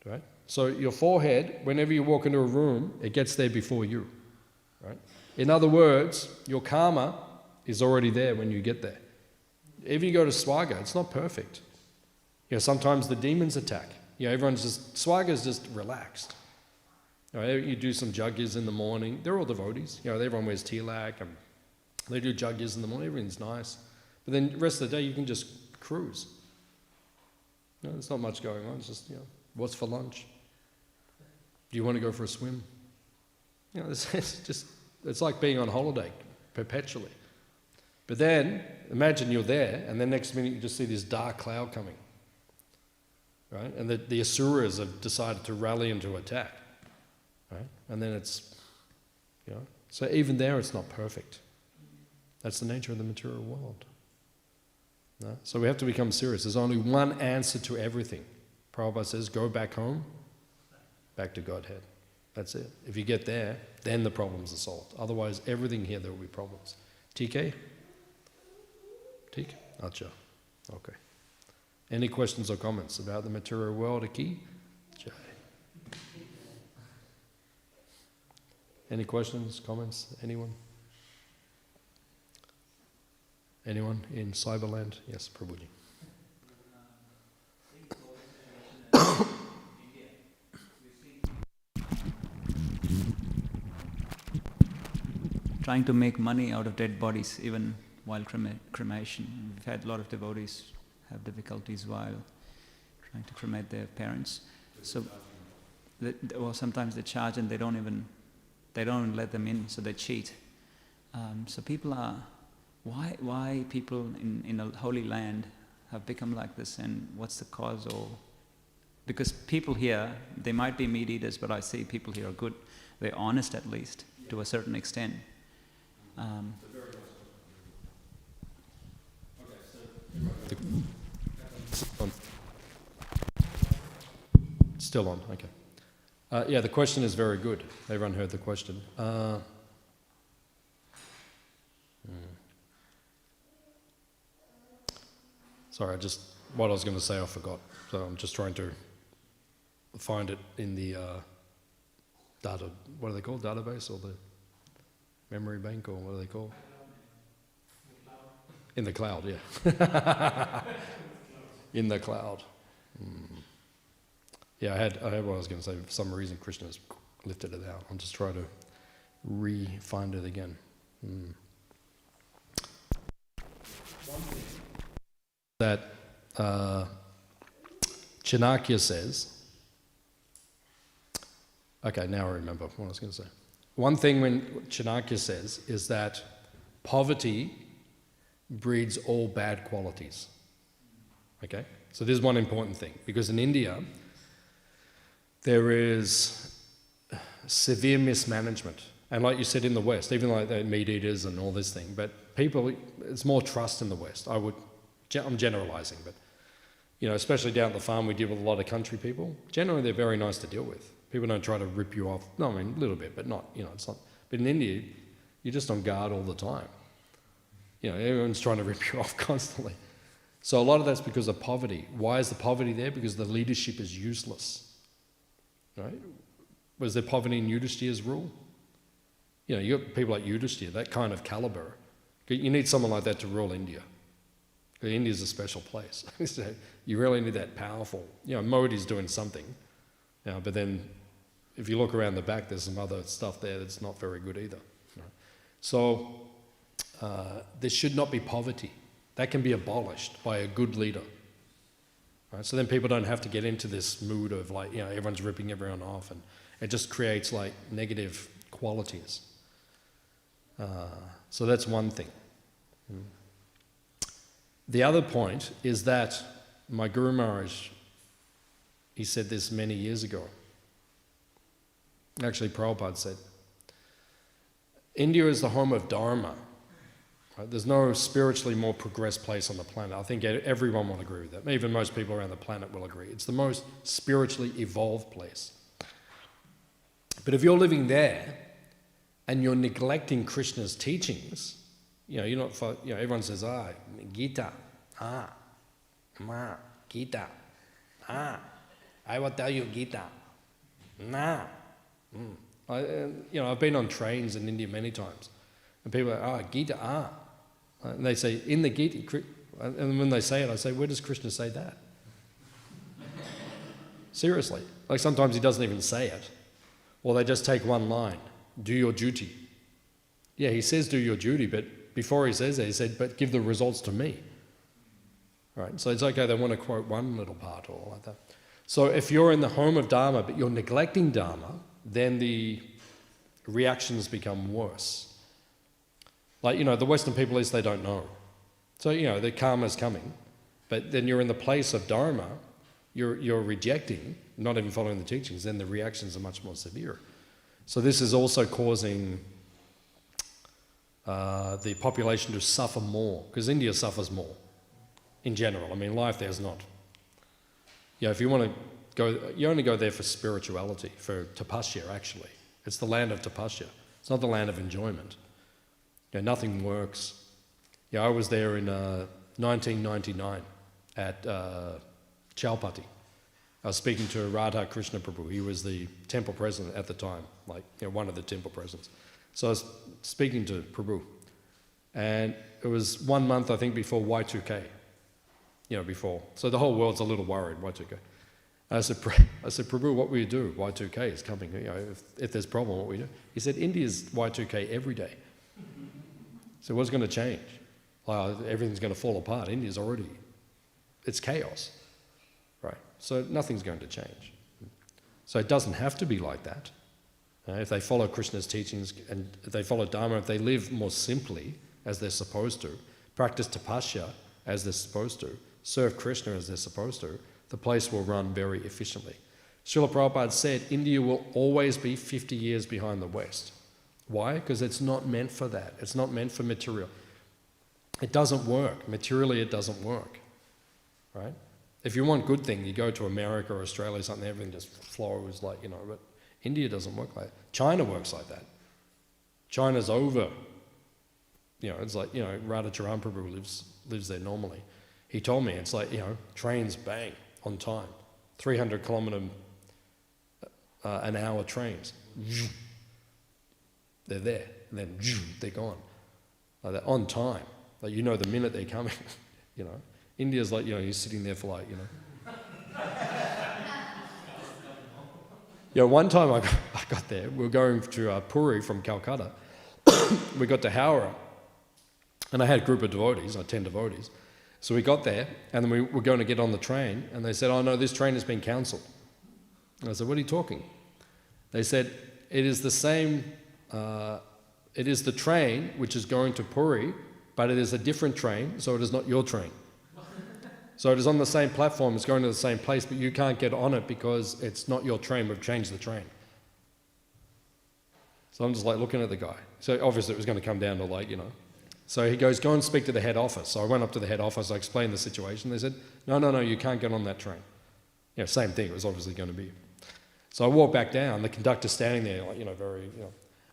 Right? So your forehead, whenever you walk into a room, it gets there before you. Right? In other words, your karma is already there when you get there. If you go to Swaga, it's not perfect. Sometimes the demons attack. Everyone's just, Swaga's just relaxed. You do some juggyas in the morning. They're all devotees. Everyone wears tilak and they do juggyas in the morning. Everything's nice. But then the rest of the day you can just cruise. There's not much going on. It's just, what's for lunch? Do you want to go for a swim? It's like being on holiday perpetually. But then, imagine you're there, and the next minute you just see this dark cloud coming. Right? And the Asuras have decided to rally and to attack. Right? And then it's, so even there it's not perfect. That's the nature of the material world. No? So we have to become serious. There's only one answer to everything. Prabhupada says, go back home, back to Godhead. That's it. If you get there, then the problems are solved. Otherwise, everything here, there will be problems. TK? TK? Acha. Okay. Any questions or comments about the material world? Aki? Jai. Any questions, comments? Anyone? Anyone in Cyberland? Yes, Prabhuji. Trying to make money out of dead bodies, even while cremation. We've had a lot of devotees have difficulties while trying to cremate their parents. So, sometimes they charge and they don't even let them in, so they cheat. So people are, why people in a holy land have become like this, and what's the cause? Or because people here, they might be meat eaters, but I see people here are good. They're honest, at least to a certain extent. Still on, okay. The question is very good. Everyone heard the question. Sorry, what I was going to say I forgot. So I'm just trying to find it in the data, what are they called, database or the memory bank, or what are they called? In the cloud, yeah. In the cloud. Yeah, I had what I was going to say. For some reason, Krishna has lifted it out. I'll just try to re-find it again. That Chanakya says, okay, now I remember what I was going to say. One thing when Chanakya says is that poverty breeds all bad qualities. Okay? So this is one important thing, because in India, there is severe mismanagement. And like you said, in the West, even like the meat eaters and all this thing, but people, it's more trust in the West. I'm generalizing, but especially down at the farm, we deal with a lot of country people. Generally, they're very nice to deal with. People don't try to rip you off. No, I mean, a little bit, but not, it's not. But in India, you're just on guard all the time. Everyone's trying to rip you off constantly. So a lot of that's because of poverty. Why is the poverty there? Because the leadership is useless. Right? Was there poverty in Yudhishthira's rule? You got people like Yudhishthira, that kind of caliber. You need someone like that to rule India. India's a special place. So you really need that powerful. Modi's doing something, but then if you look around the back, there's some other stuff there that's not very good either. So there should not be poverty. That can be abolished by a good leader. Right? So then people don't have to get into this mood of everyone's ripping everyone off, and it just creates negative qualities. So that's one thing. The other point is that my Guru Maharaj, he said this many years ago. Actually, Prabhupada said, India is the home of Dharma. Right? There's no spiritually more progressed place on the planet. I think everyone will agree with that. Even most people around the planet will agree. It's the most spiritually evolved place. But if you're living there and you're neglecting Krishna's teachings, you're not. Everyone says, Gita, Gita, I will tell you Gita, I've been on trains in India many times, and people are, Gita, and they say in the Gita, and when they say it, I say, where does Krishna say that? Seriously, sometimes he doesn't even say it, or they just take one line, do your duty. Yeah, he says do your duty, but before he says that, he said, but give the results to me. Right? So it's okay, they want to quote one little part or like that. So if you're in the home of Dharma, but you're neglecting Dharma, then the reactions become worse. The Western people, at least they don't know. So, the karma's coming, but then you're in the place of Dharma, you're rejecting, not even following the teachings, then the reactions are much more severe. So this is also causing the population to suffer more, because India suffers more in general. I mean, life there's not. If you want to go, you only go there for spirituality, for tapasya actually. It's the land of tapasya. It's not the land of enjoyment. Nothing works. I was there in 1999 at Chalpati. I was speaking to Radha Krishna Prabhu. He was the temple president at the time, one of the temple presidents. So I was speaking to Prabhu, and it was 1 month, I think, before Y2K, before. So the whole world's a little worried, Y2K. I said, Prabhu, what will you do? Y2K is coming, if there's a problem, what will you do? He said, India's Y2K every day. So what's going to change? Everything's going to fall apart. India's already, it's chaos, right? So nothing's going to change. So it doesn't have to be like that. If they follow Krishna's teachings and if they follow Dharma, if they live more simply as they're supposed to, practice tapasya as they're supposed to, serve Krishna as they're supposed to, the place will run very efficiently. Srila Prabhupada said India will always be 50 years behind the West. Why? Because it's not meant for that. It's not meant for material. It doesn't work. Materially, it doesn't work. Right? If you want good thing, you go to America or Australia or something, everything just flows but India doesn't work like that. China works like that. China's over. It's Radhacharan Prabhu lives there normally. He told me it's trains bang on time, 300 kilometre an hour trains. They're there, and then they're gone. They're on time. The minute they're coming. India's you're sitting there for one time I got there, we were going to Puri from Calcutta. We got to Howrah, and I had a group of devotees, 10 devotees, So we got there, and then we were going to get on the train, and they said, oh no, this train has been cancelled. And I said, what are you talking? They said, it is the same, it is the train which is going to Puri, but it is a different train, so it is not your train. So it is on the same platform, it's going to the same place, but you can't get on it because it's not your train, we've changed the train. So I'm just like looking at the guy. So obviously it was going to come down to like, So he goes, go and speak to the head office. So I went up to the head office, I explained the situation. They said, no, you can't get on that train. Same thing, it was obviously going to be. So I walked back down, the conductor's standing there,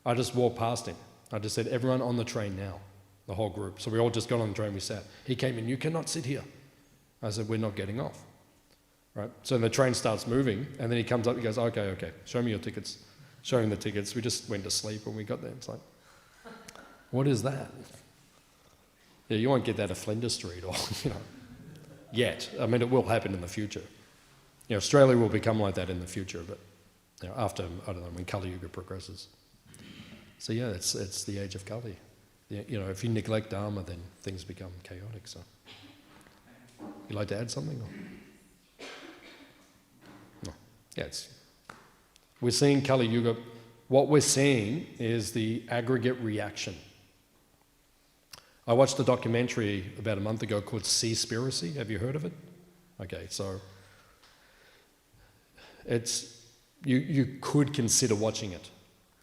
I just walked past him. I just said, everyone on the train now, the whole group. So we all just got on the train, we sat. He came in, you cannot sit here. I said, we're not getting off. Right? So the train starts moving, and then he comes up, he goes, okay, show me your tickets. Show him the tickets. We just went to sleep when we got there. It's like, what is that? Yeah, you won't get that at Flinders Street or, yet. I mean, it will happen in the future. Australia will become like that in the future, but after, I don't know, when Kali Yuga progresses. So yeah, it's the age of Kali. If you neglect Dharma, then things become chaotic. So, you like to add something? Or? No. Yeah, we're seeing Kali Yuga. What we're seeing is the aggregate reaction. I watched a documentary about a month ago called Seaspiracy. Have you heard of it? Okay, so you could consider watching it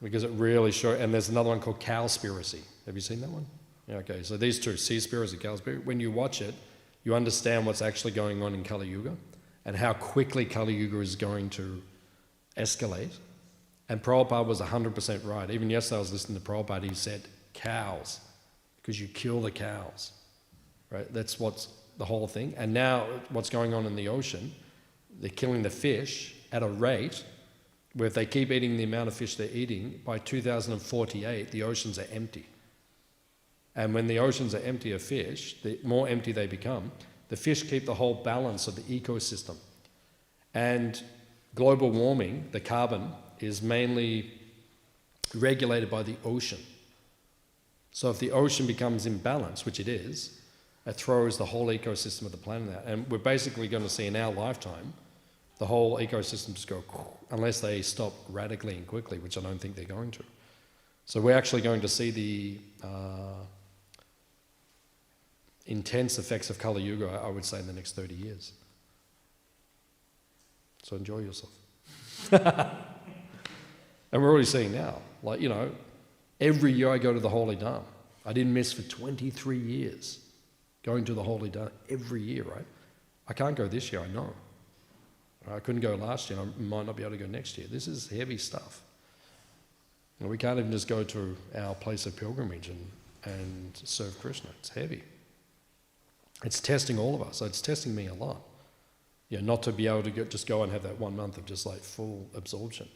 because it really shows. And there's another one called Cowspiracy. Have you seen that one? Yeah, okay, so these two, Seaspiracy, Cowspiracy. When you watch it, you understand what's actually going on in Kali Yuga and how quickly Kali Yuga is going to escalate. And Prabhupada was 100% right. Even yesterday I was listening to Prabhupada, he said, cows, because you kill the cows, right? That's what's the whole thing. And now what's going on in the ocean, they're killing the fish at a rate where if they keep eating the amount of fish they're eating, by 2048 the oceans are empty. And when the oceans are empty of fish, the more empty they become, the fish keep the whole balance of the ecosystem. And global warming, the carbon, is mainly regulated by the ocean. So if the ocean becomes imbalanced, which it is, it throws the whole ecosystem of the planet out. And we're basically going to see in our lifetime, the whole ecosystem just go, unless they stop radically and quickly, which I don't think they're going to. So we're actually going to see the intense effects of Kali Yuga, I would say, in the next 30 years. So enjoy yourself. And we're already seeing now, every year I go to the Holy Dham. I didn't miss for 23 years going to the Holy Dham every year, right? I can't go this year, I know. I couldn't go last year, I might not be able to go next year. This is heavy stuff. We can't even just go to our place of pilgrimage and serve Krishna. It's heavy. It's testing all of us. It's testing me a lot. Not to be able to just go and have that 1 month of just full absorption.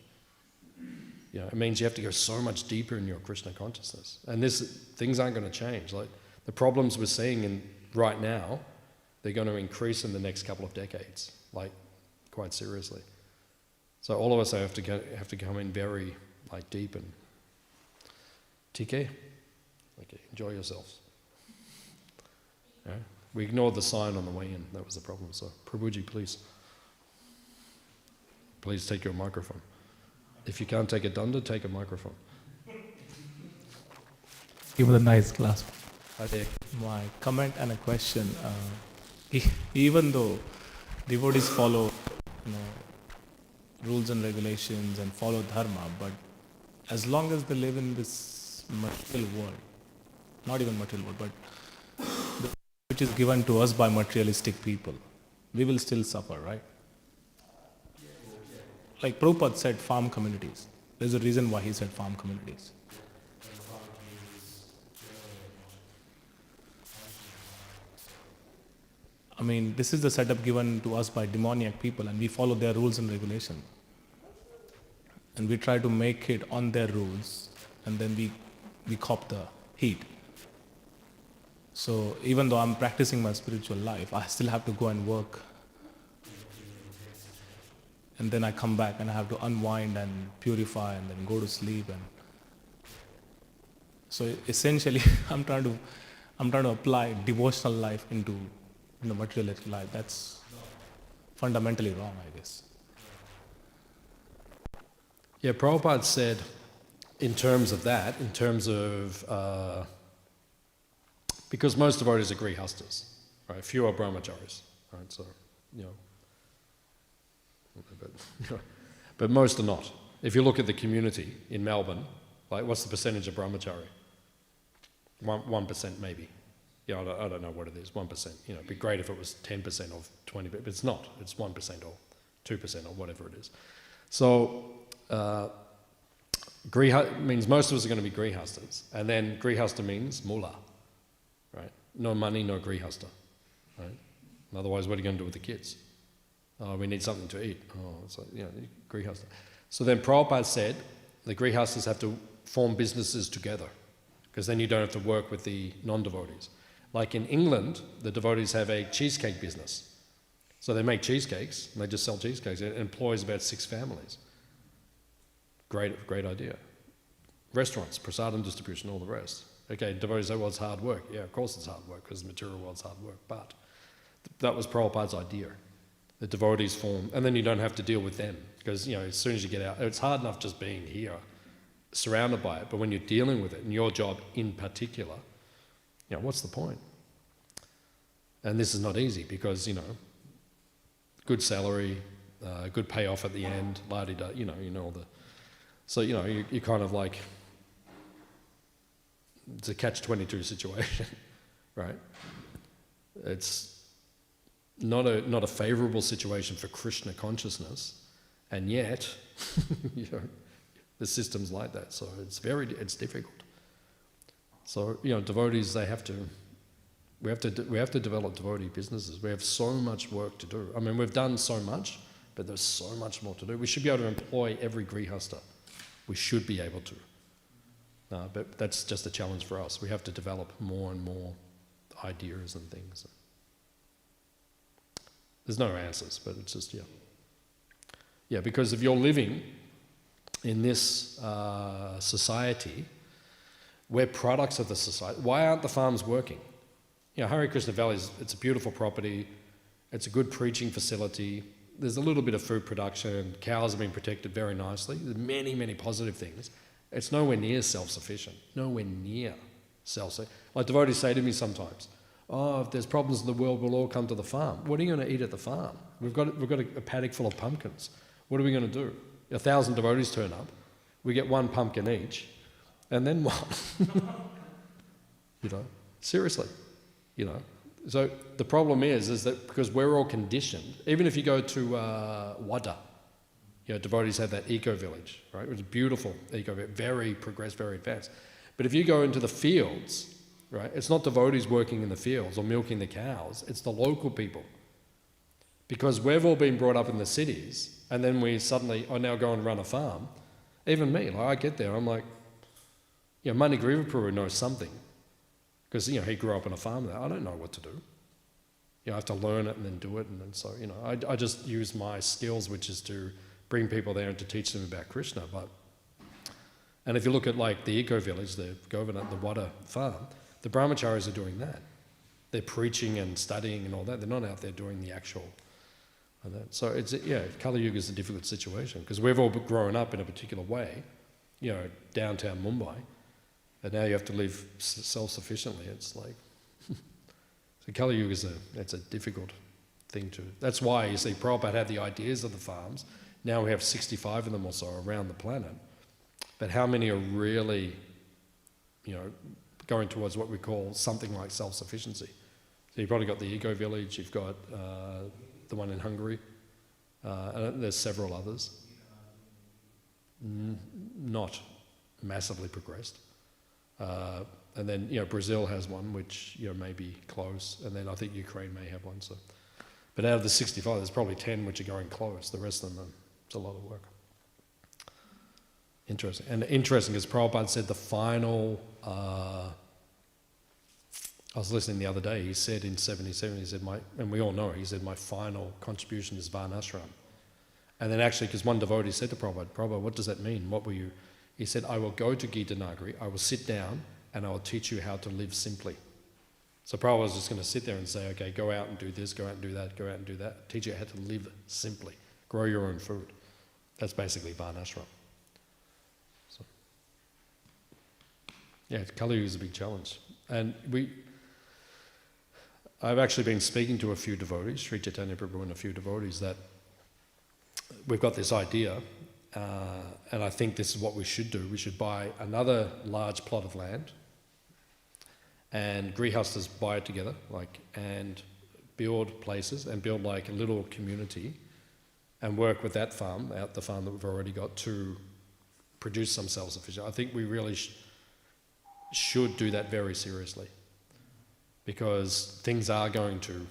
It means you have to go so much deeper in your Krishna consciousness. And things aren't going to change. The problems we're seeing right now, they're going to increase in the next couple of decades, quite seriously. So all of us have to come in very deep and TK. Okay, enjoy yourselves. Yeah? We ignored the sign on the way in. That was the problem. So Prabhuji, please take your microphone. If you can't take a danda, take a microphone. Give it a nice class. Hi there. My comment and a question. Even though devotees follow rules and regulations and follow dharma, but as long as they live in this material world, not even material world, but which is given to us by materialistic people, we will still suffer, right? Like Prabhupada said, farm communities. There's a reason why he said farm communities. I mean, this is the setup given to us by demoniac people, and we follow their rules and regulations. And we try to make it on their rules, and then we cop the heat. So even though I'm practicing my spiritual life, I still have to go and work. And then I come back and I have to unwind and purify and then go to sleep. And so essentially, I'm trying to apply devotional life into in the materialistic life. That's fundamentally wrong, I guess. Yeah, Prabhupada said, in terms of that, because most devotees are grihastas, right? Few are brahmacharis, right? So, but most are not. If you look at the community in Melbourne, like what's the percentage of brahmachari? 1% maybe. Yeah, I don't know what it is, 1%. It'd be great if it was 10% or 20%, but it's not. It's 1% or 2% or whatever it is. So, means most of us are going to be grihastas. And then grihasta means mula, right? No money, no grihasta, right? Otherwise, what are you going to do with the kids? Oh, we need something to eat. Oh, so, grihasta. So then Prabhupada said the grihastas have to form businesses together because then you don't have to work with the non-devotees. Like in England, the devotees have a cheesecake business. So they make cheesecakes and they just sell cheesecakes. It employs about 6 families. Great idea. Restaurants, prasadam distribution, all the rest. Okay, devotees say, well, it's hard work. Yeah, of course it's hard work because the material world's hard work. But that was Prabhupada's idea. The devotees form, and then you don't have to deal with them because, as soon as you get out, it's hard enough just being here, surrounded by it, but when you're dealing with it, and your job in particular, what's the point? And this is not easy because, good salary, good payoff at the end, la-di-da, all the... So, you kind of like... It's a catch-22 situation, right? It's not a favourable situation for Krishna consciousness, and yet, the system's like that. So it's difficult. So devotees, we have to develop devotee businesses. We have so much work to do. I mean, we've done so much, but there's so much more to do. We should be able to employ every grihasta. We should be able to. But that's just a challenge for us. We have to develop more and more ideas and things. There's no answers, but it's just, Yeah, because if you're living in this society, we're products of the society. Why aren't the farms working? Hare Krishna Valley, it's a beautiful property, it's a good preaching facility, there's a little bit of food production, cows are being protected very nicely, there's many, many positive things. It's nowhere near self-sufficient, nowhere near self-sufficient. Like devotees say to me sometimes, oh, if there's problems in the world, we'll all come to the farm. What are you going to eat at the farm? We've got a paddock full of pumpkins. What are we going to do? 1,000 devotees turn up, we get 1 pumpkin each, and then what? Seriously, So the problem is that because we're all conditioned, even if you go to Wada, devotees have that eco-village, right? It's a beautiful eco-village, very progressed, very advanced. But if you go into the fields, right, it's not devotees working in the fields or milking the cows, it's the local people. Because we've all been brought up in the cities, and then we suddenly, now go and run a farm. Even me, I get there, I'm like, Manigriva Prabhu knows something. Because, he grew up on a farm there. I don't know what to do. I have to learn it and then do it. And then so, I just use my skills, which is to bring people there and to teach them about Krishna. And if you look at like the eco-village, the Govardhan, the Wada farm, the brahmacharis are doing that. They're preaching and studying and all that. They're not out there doing the actual... So it's, Kali Yuga is a difficult situation because we've all grown up in a particular way, downtown Mumbai, and now you have to live self-sufficiently. It's like... So Kali Yuga it's a difficult thing to... That's why, you see, Prabhupada had the ideas of the farms. Now we have 65 of them or so around the planet. But how many are really, going towards what we call something like self-sufficiency? So you've probably got the Eco Village, you've got the one in Hungary, and there's several others. Not massively progressed. And then, Brazil has one, which, may be close, and then I think Ukraine may have one. So, but out of the 65, there's probably 10 which are going close. The rest of them, it's a lot of work. Interesting. And interesting because Prabhupada said the final... I was listening the other day, he said in 77, he said, and we all know, he said, my final contribution is Varnashram. And then actually, because one devotee said to Prabhupada, what does that mean? What will you... He said, I will go to Gita Nagari, I will sit down, and I will teach you how to live simply. So Prabhupada was just going to sit there and say, okay, go out and do this, go out and do that, go out and do that. Teach you how to live simply. Grow your own food. That's basically Varnashram. So, yeah, Kali Yuga is a big challenge. And I've actually been speaking to a few devotees, Sri Chaitanya Prabhu and a few devotees, that we've got this idea, and I think this is what we should do. We should buy another large plot of land, and grihastas buy it together, and build places and build like a little community, and work with that farm, the farm that we've already got, to produce some self-sufficiency. I think we really should do that very seriously, because things are going to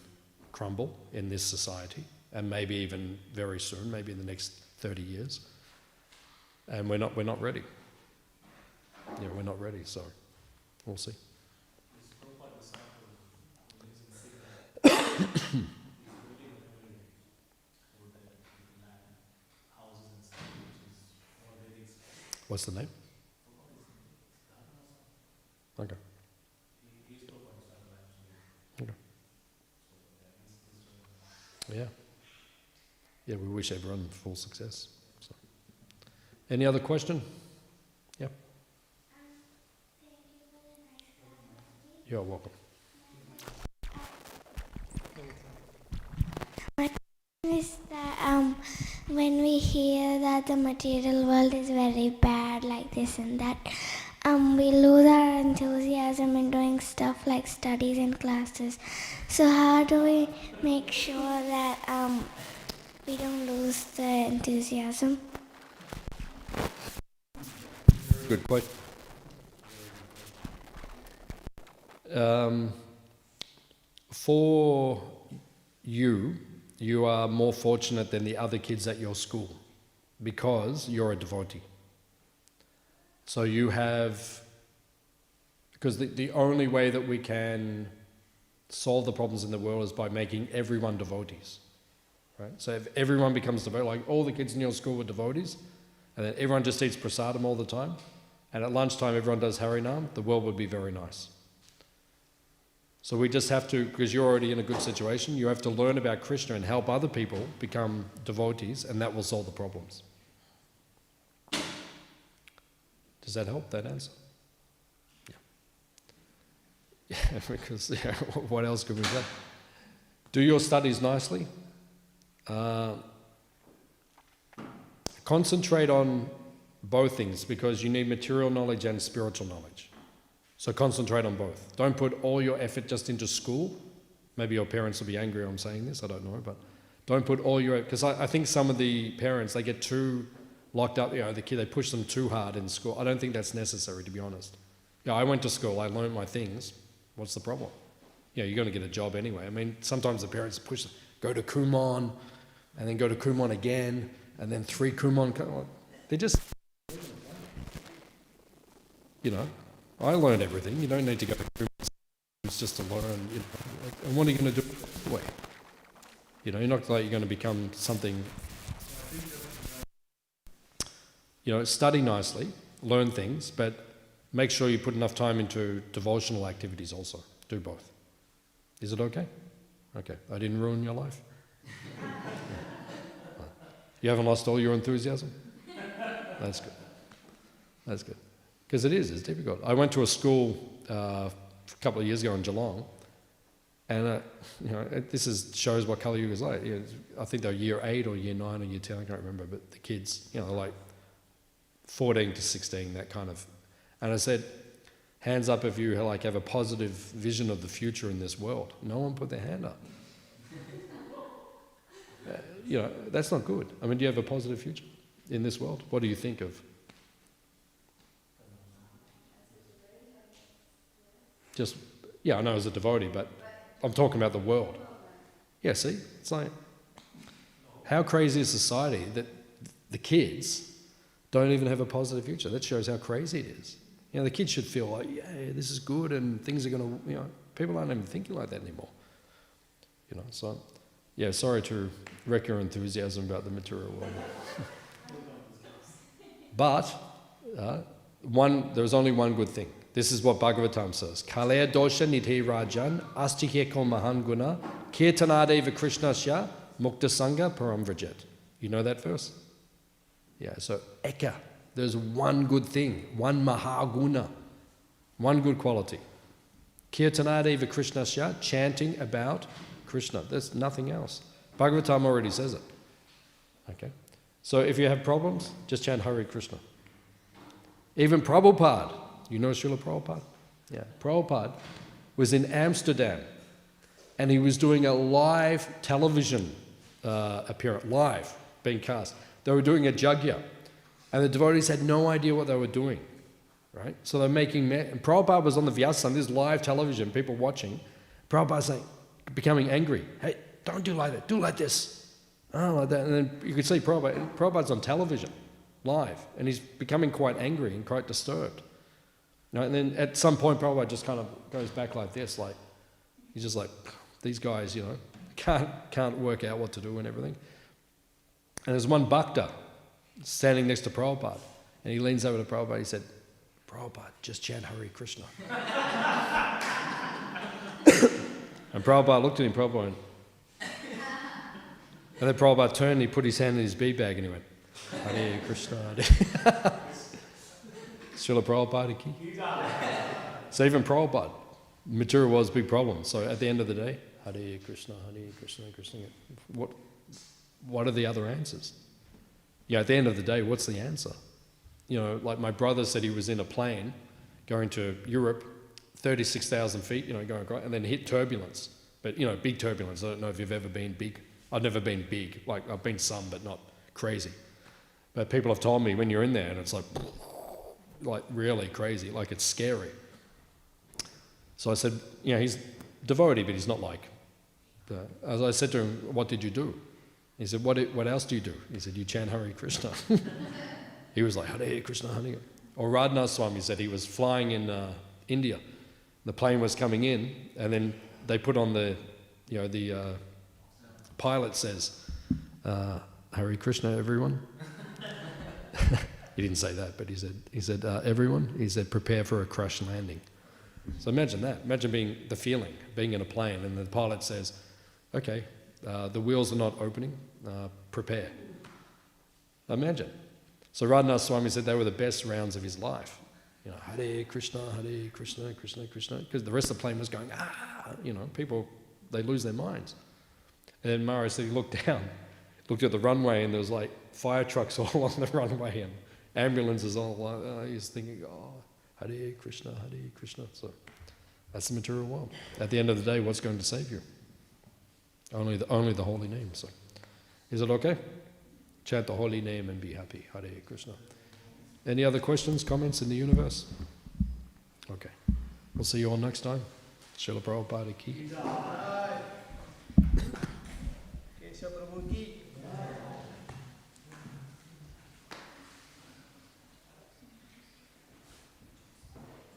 crumble in this society, and maybe even very soon, maybe in the next 30 years, and we're not ready. Yeah, we're not ready, so we'll see. What's the name? Okay. Okay. Yeah. Yeah, we wish everyone full success. So. Any other question? Yep. You're welcome. Is that when we hear that the material world is very bad, like this and that, we lose our enthusiasm in doing stuff like studies and classes. So how do we make sure that we don't lose the enthusiasm? Good question. For you are more fortunate than the other kids at your school because you're a devotee. So you have, because the only way that we can solve the problems in the world is by making everyone devotees, right? So if everyone becomes devotees, like all the kids in your school were devotees, and then everyone just eats prasadam all the time, and at lunchtime everyone does Harinam, the world would be very nice. So we just have to, because you're already in a good situation, you have to learn about Krishna and help other people become devotees, and that will solve the problems. Does that help, that answer? Yeah. Yeah, because what else could we say? Do your studies nicely. Concentrate on both things, because you need material knowledge and spiritual knowledge. So concentrate on both. Don't put all your effort just into school. Maybe your parents will be angry I'm saying this, I don't know, but don't put all your, because I think some of the parents, they get too locked up, the kid, they push them too hard in school. I don't think that's necessary, to be honest. I went to school, I learned my things. What's the problem? You're going to get a job anyway. I mean, sometimes the parents push them, go to Kumon, and then go to Kumon again, and then 3 Kumon. They're just, I learned everything. You don't need to go to Kumon. It's just to learn, and what are you going to do anyway? You're not like you're going to become something. Study nicely, learn things, but make sure you put enough time into devotional activities also. Do both. Is it okay? Okay. I didn't ruin your life? You haven't lost all your enthusiasm? That's good. That's good. Because it's difficult. I went to a school a couple of years ago in Geelong, and this shows what Kali Yuga is like. I think they're year 8 or year 9 or year 10, I can't remember, but the kids, like 14 to 16, that kind of. And I said, hands up if you have a positive vision of the future in this world. No one put their hand up. That's not good. I mean, do you have a positive future in this world? What do you think of? I know as a devotee, but I'm talking about the world. Yeah, see? It's like, how crazy is society that the kids don't even have a positive future? That shows how crazy it is. The kids should feel like, yeah, this is good and things are going to, people aren't even thinking like that anymore. So, yeah, sorry to wreck your enthusiasm about the material world. But there's only one good thing. This is what Bhagavatam says. Kalaya dosha nidhe rajan astiheko mahanguna kirtanadeva krishnasya mukta sangha paramvrajat. You know that verse? Yeah, so eka. There's one good thing, one mahaguna, one good quality. Kirtanadeva krishnasya, chanting about Krishna. There's nothing else. Bhagavatam already says it. Okay? So if you have problems, just chant Hare Krishna. Even Prabhupada, you know Srila Prabhupada? Yeah. Prabhupada was in Amsterdam and he was doing a live television appearance, live, being cast. They were doing a jagya and the devotees had no idea what they were doing, right? So they're making, and Prabhupada was on the Vyasam, this live television, people watching. Prabhupada's like, becoming angry. Hey, don't do like that, do like this. Oh, like that. And then you could see Prabhupada's on television, live, and he's becoming quite angry and quite disturbed. You know, and then at some point, Prabhupada just kind of goes back like this, like, he's just like, these guys, you know, can't work out what to do and everything. And there's one bhakta standing next to Prabhupada, and he leans over to Prabhupada, he said, Prabhupada, just chant Hare Krishna. And Prabhupada looked at him, Prabhupada went, and then Prabhupada turned and he put his hand in his bead bag and he went, Hare Krishna, Hare. Srila Prabhupada ki. So even Prabhupada, material was a big problem. So at the end of the day, Hare Krishna, Krishna. What are the other answers? Yeah, at the end of the day, what's the answer? You know, like my brother said he was in a plane going to Europe, 36,000 feet, you know, going across, and then hit turbulence. But, you know, big turbulence. I don't know if you've ever been big. I've never been big. Like, I've been some, but not crazy. But people have told me when you're in there and it's like really crazy, like it's scary. So I said, you know, he's devotee, but he's not like. As I said to him, what did you do? He said, what else do you do? He said, you chant Hare Krishna. He was like, Hare Krishna, Hare. Or Radhanath Swami said he was flying in India. The plane was coming in, and then they put on the pilot says, Hare Krishna, everyone. He didn't say that, but he said, everyone. He said, prepare for a crash landing. So imagine that. Imagine being in a plane, and the pilot says, okay, the wheels are not opening, prepare. Imagine. So Radhanath Swami said they were the best rounds of his life. You know, Hare Krishna, Krishna, Krishna, because the rest of the plane was going, you know, people, they lose their minds. And then Maharaj said he looked down, looked at the runway, and there was like fire trucks all on the runway and ambulances all along. He was thinking, Hare Krishna, Hare Krishna. So that's the material world. At the end of the day, what's going to save you? Only the holy name. So, is it okay? Chant the holy name and be happy. Hare Krishna. Any other questions, comments in the universe? Okay. We'll see you all next time. Srila Prabhupada ki. Kesava Prabhu ki.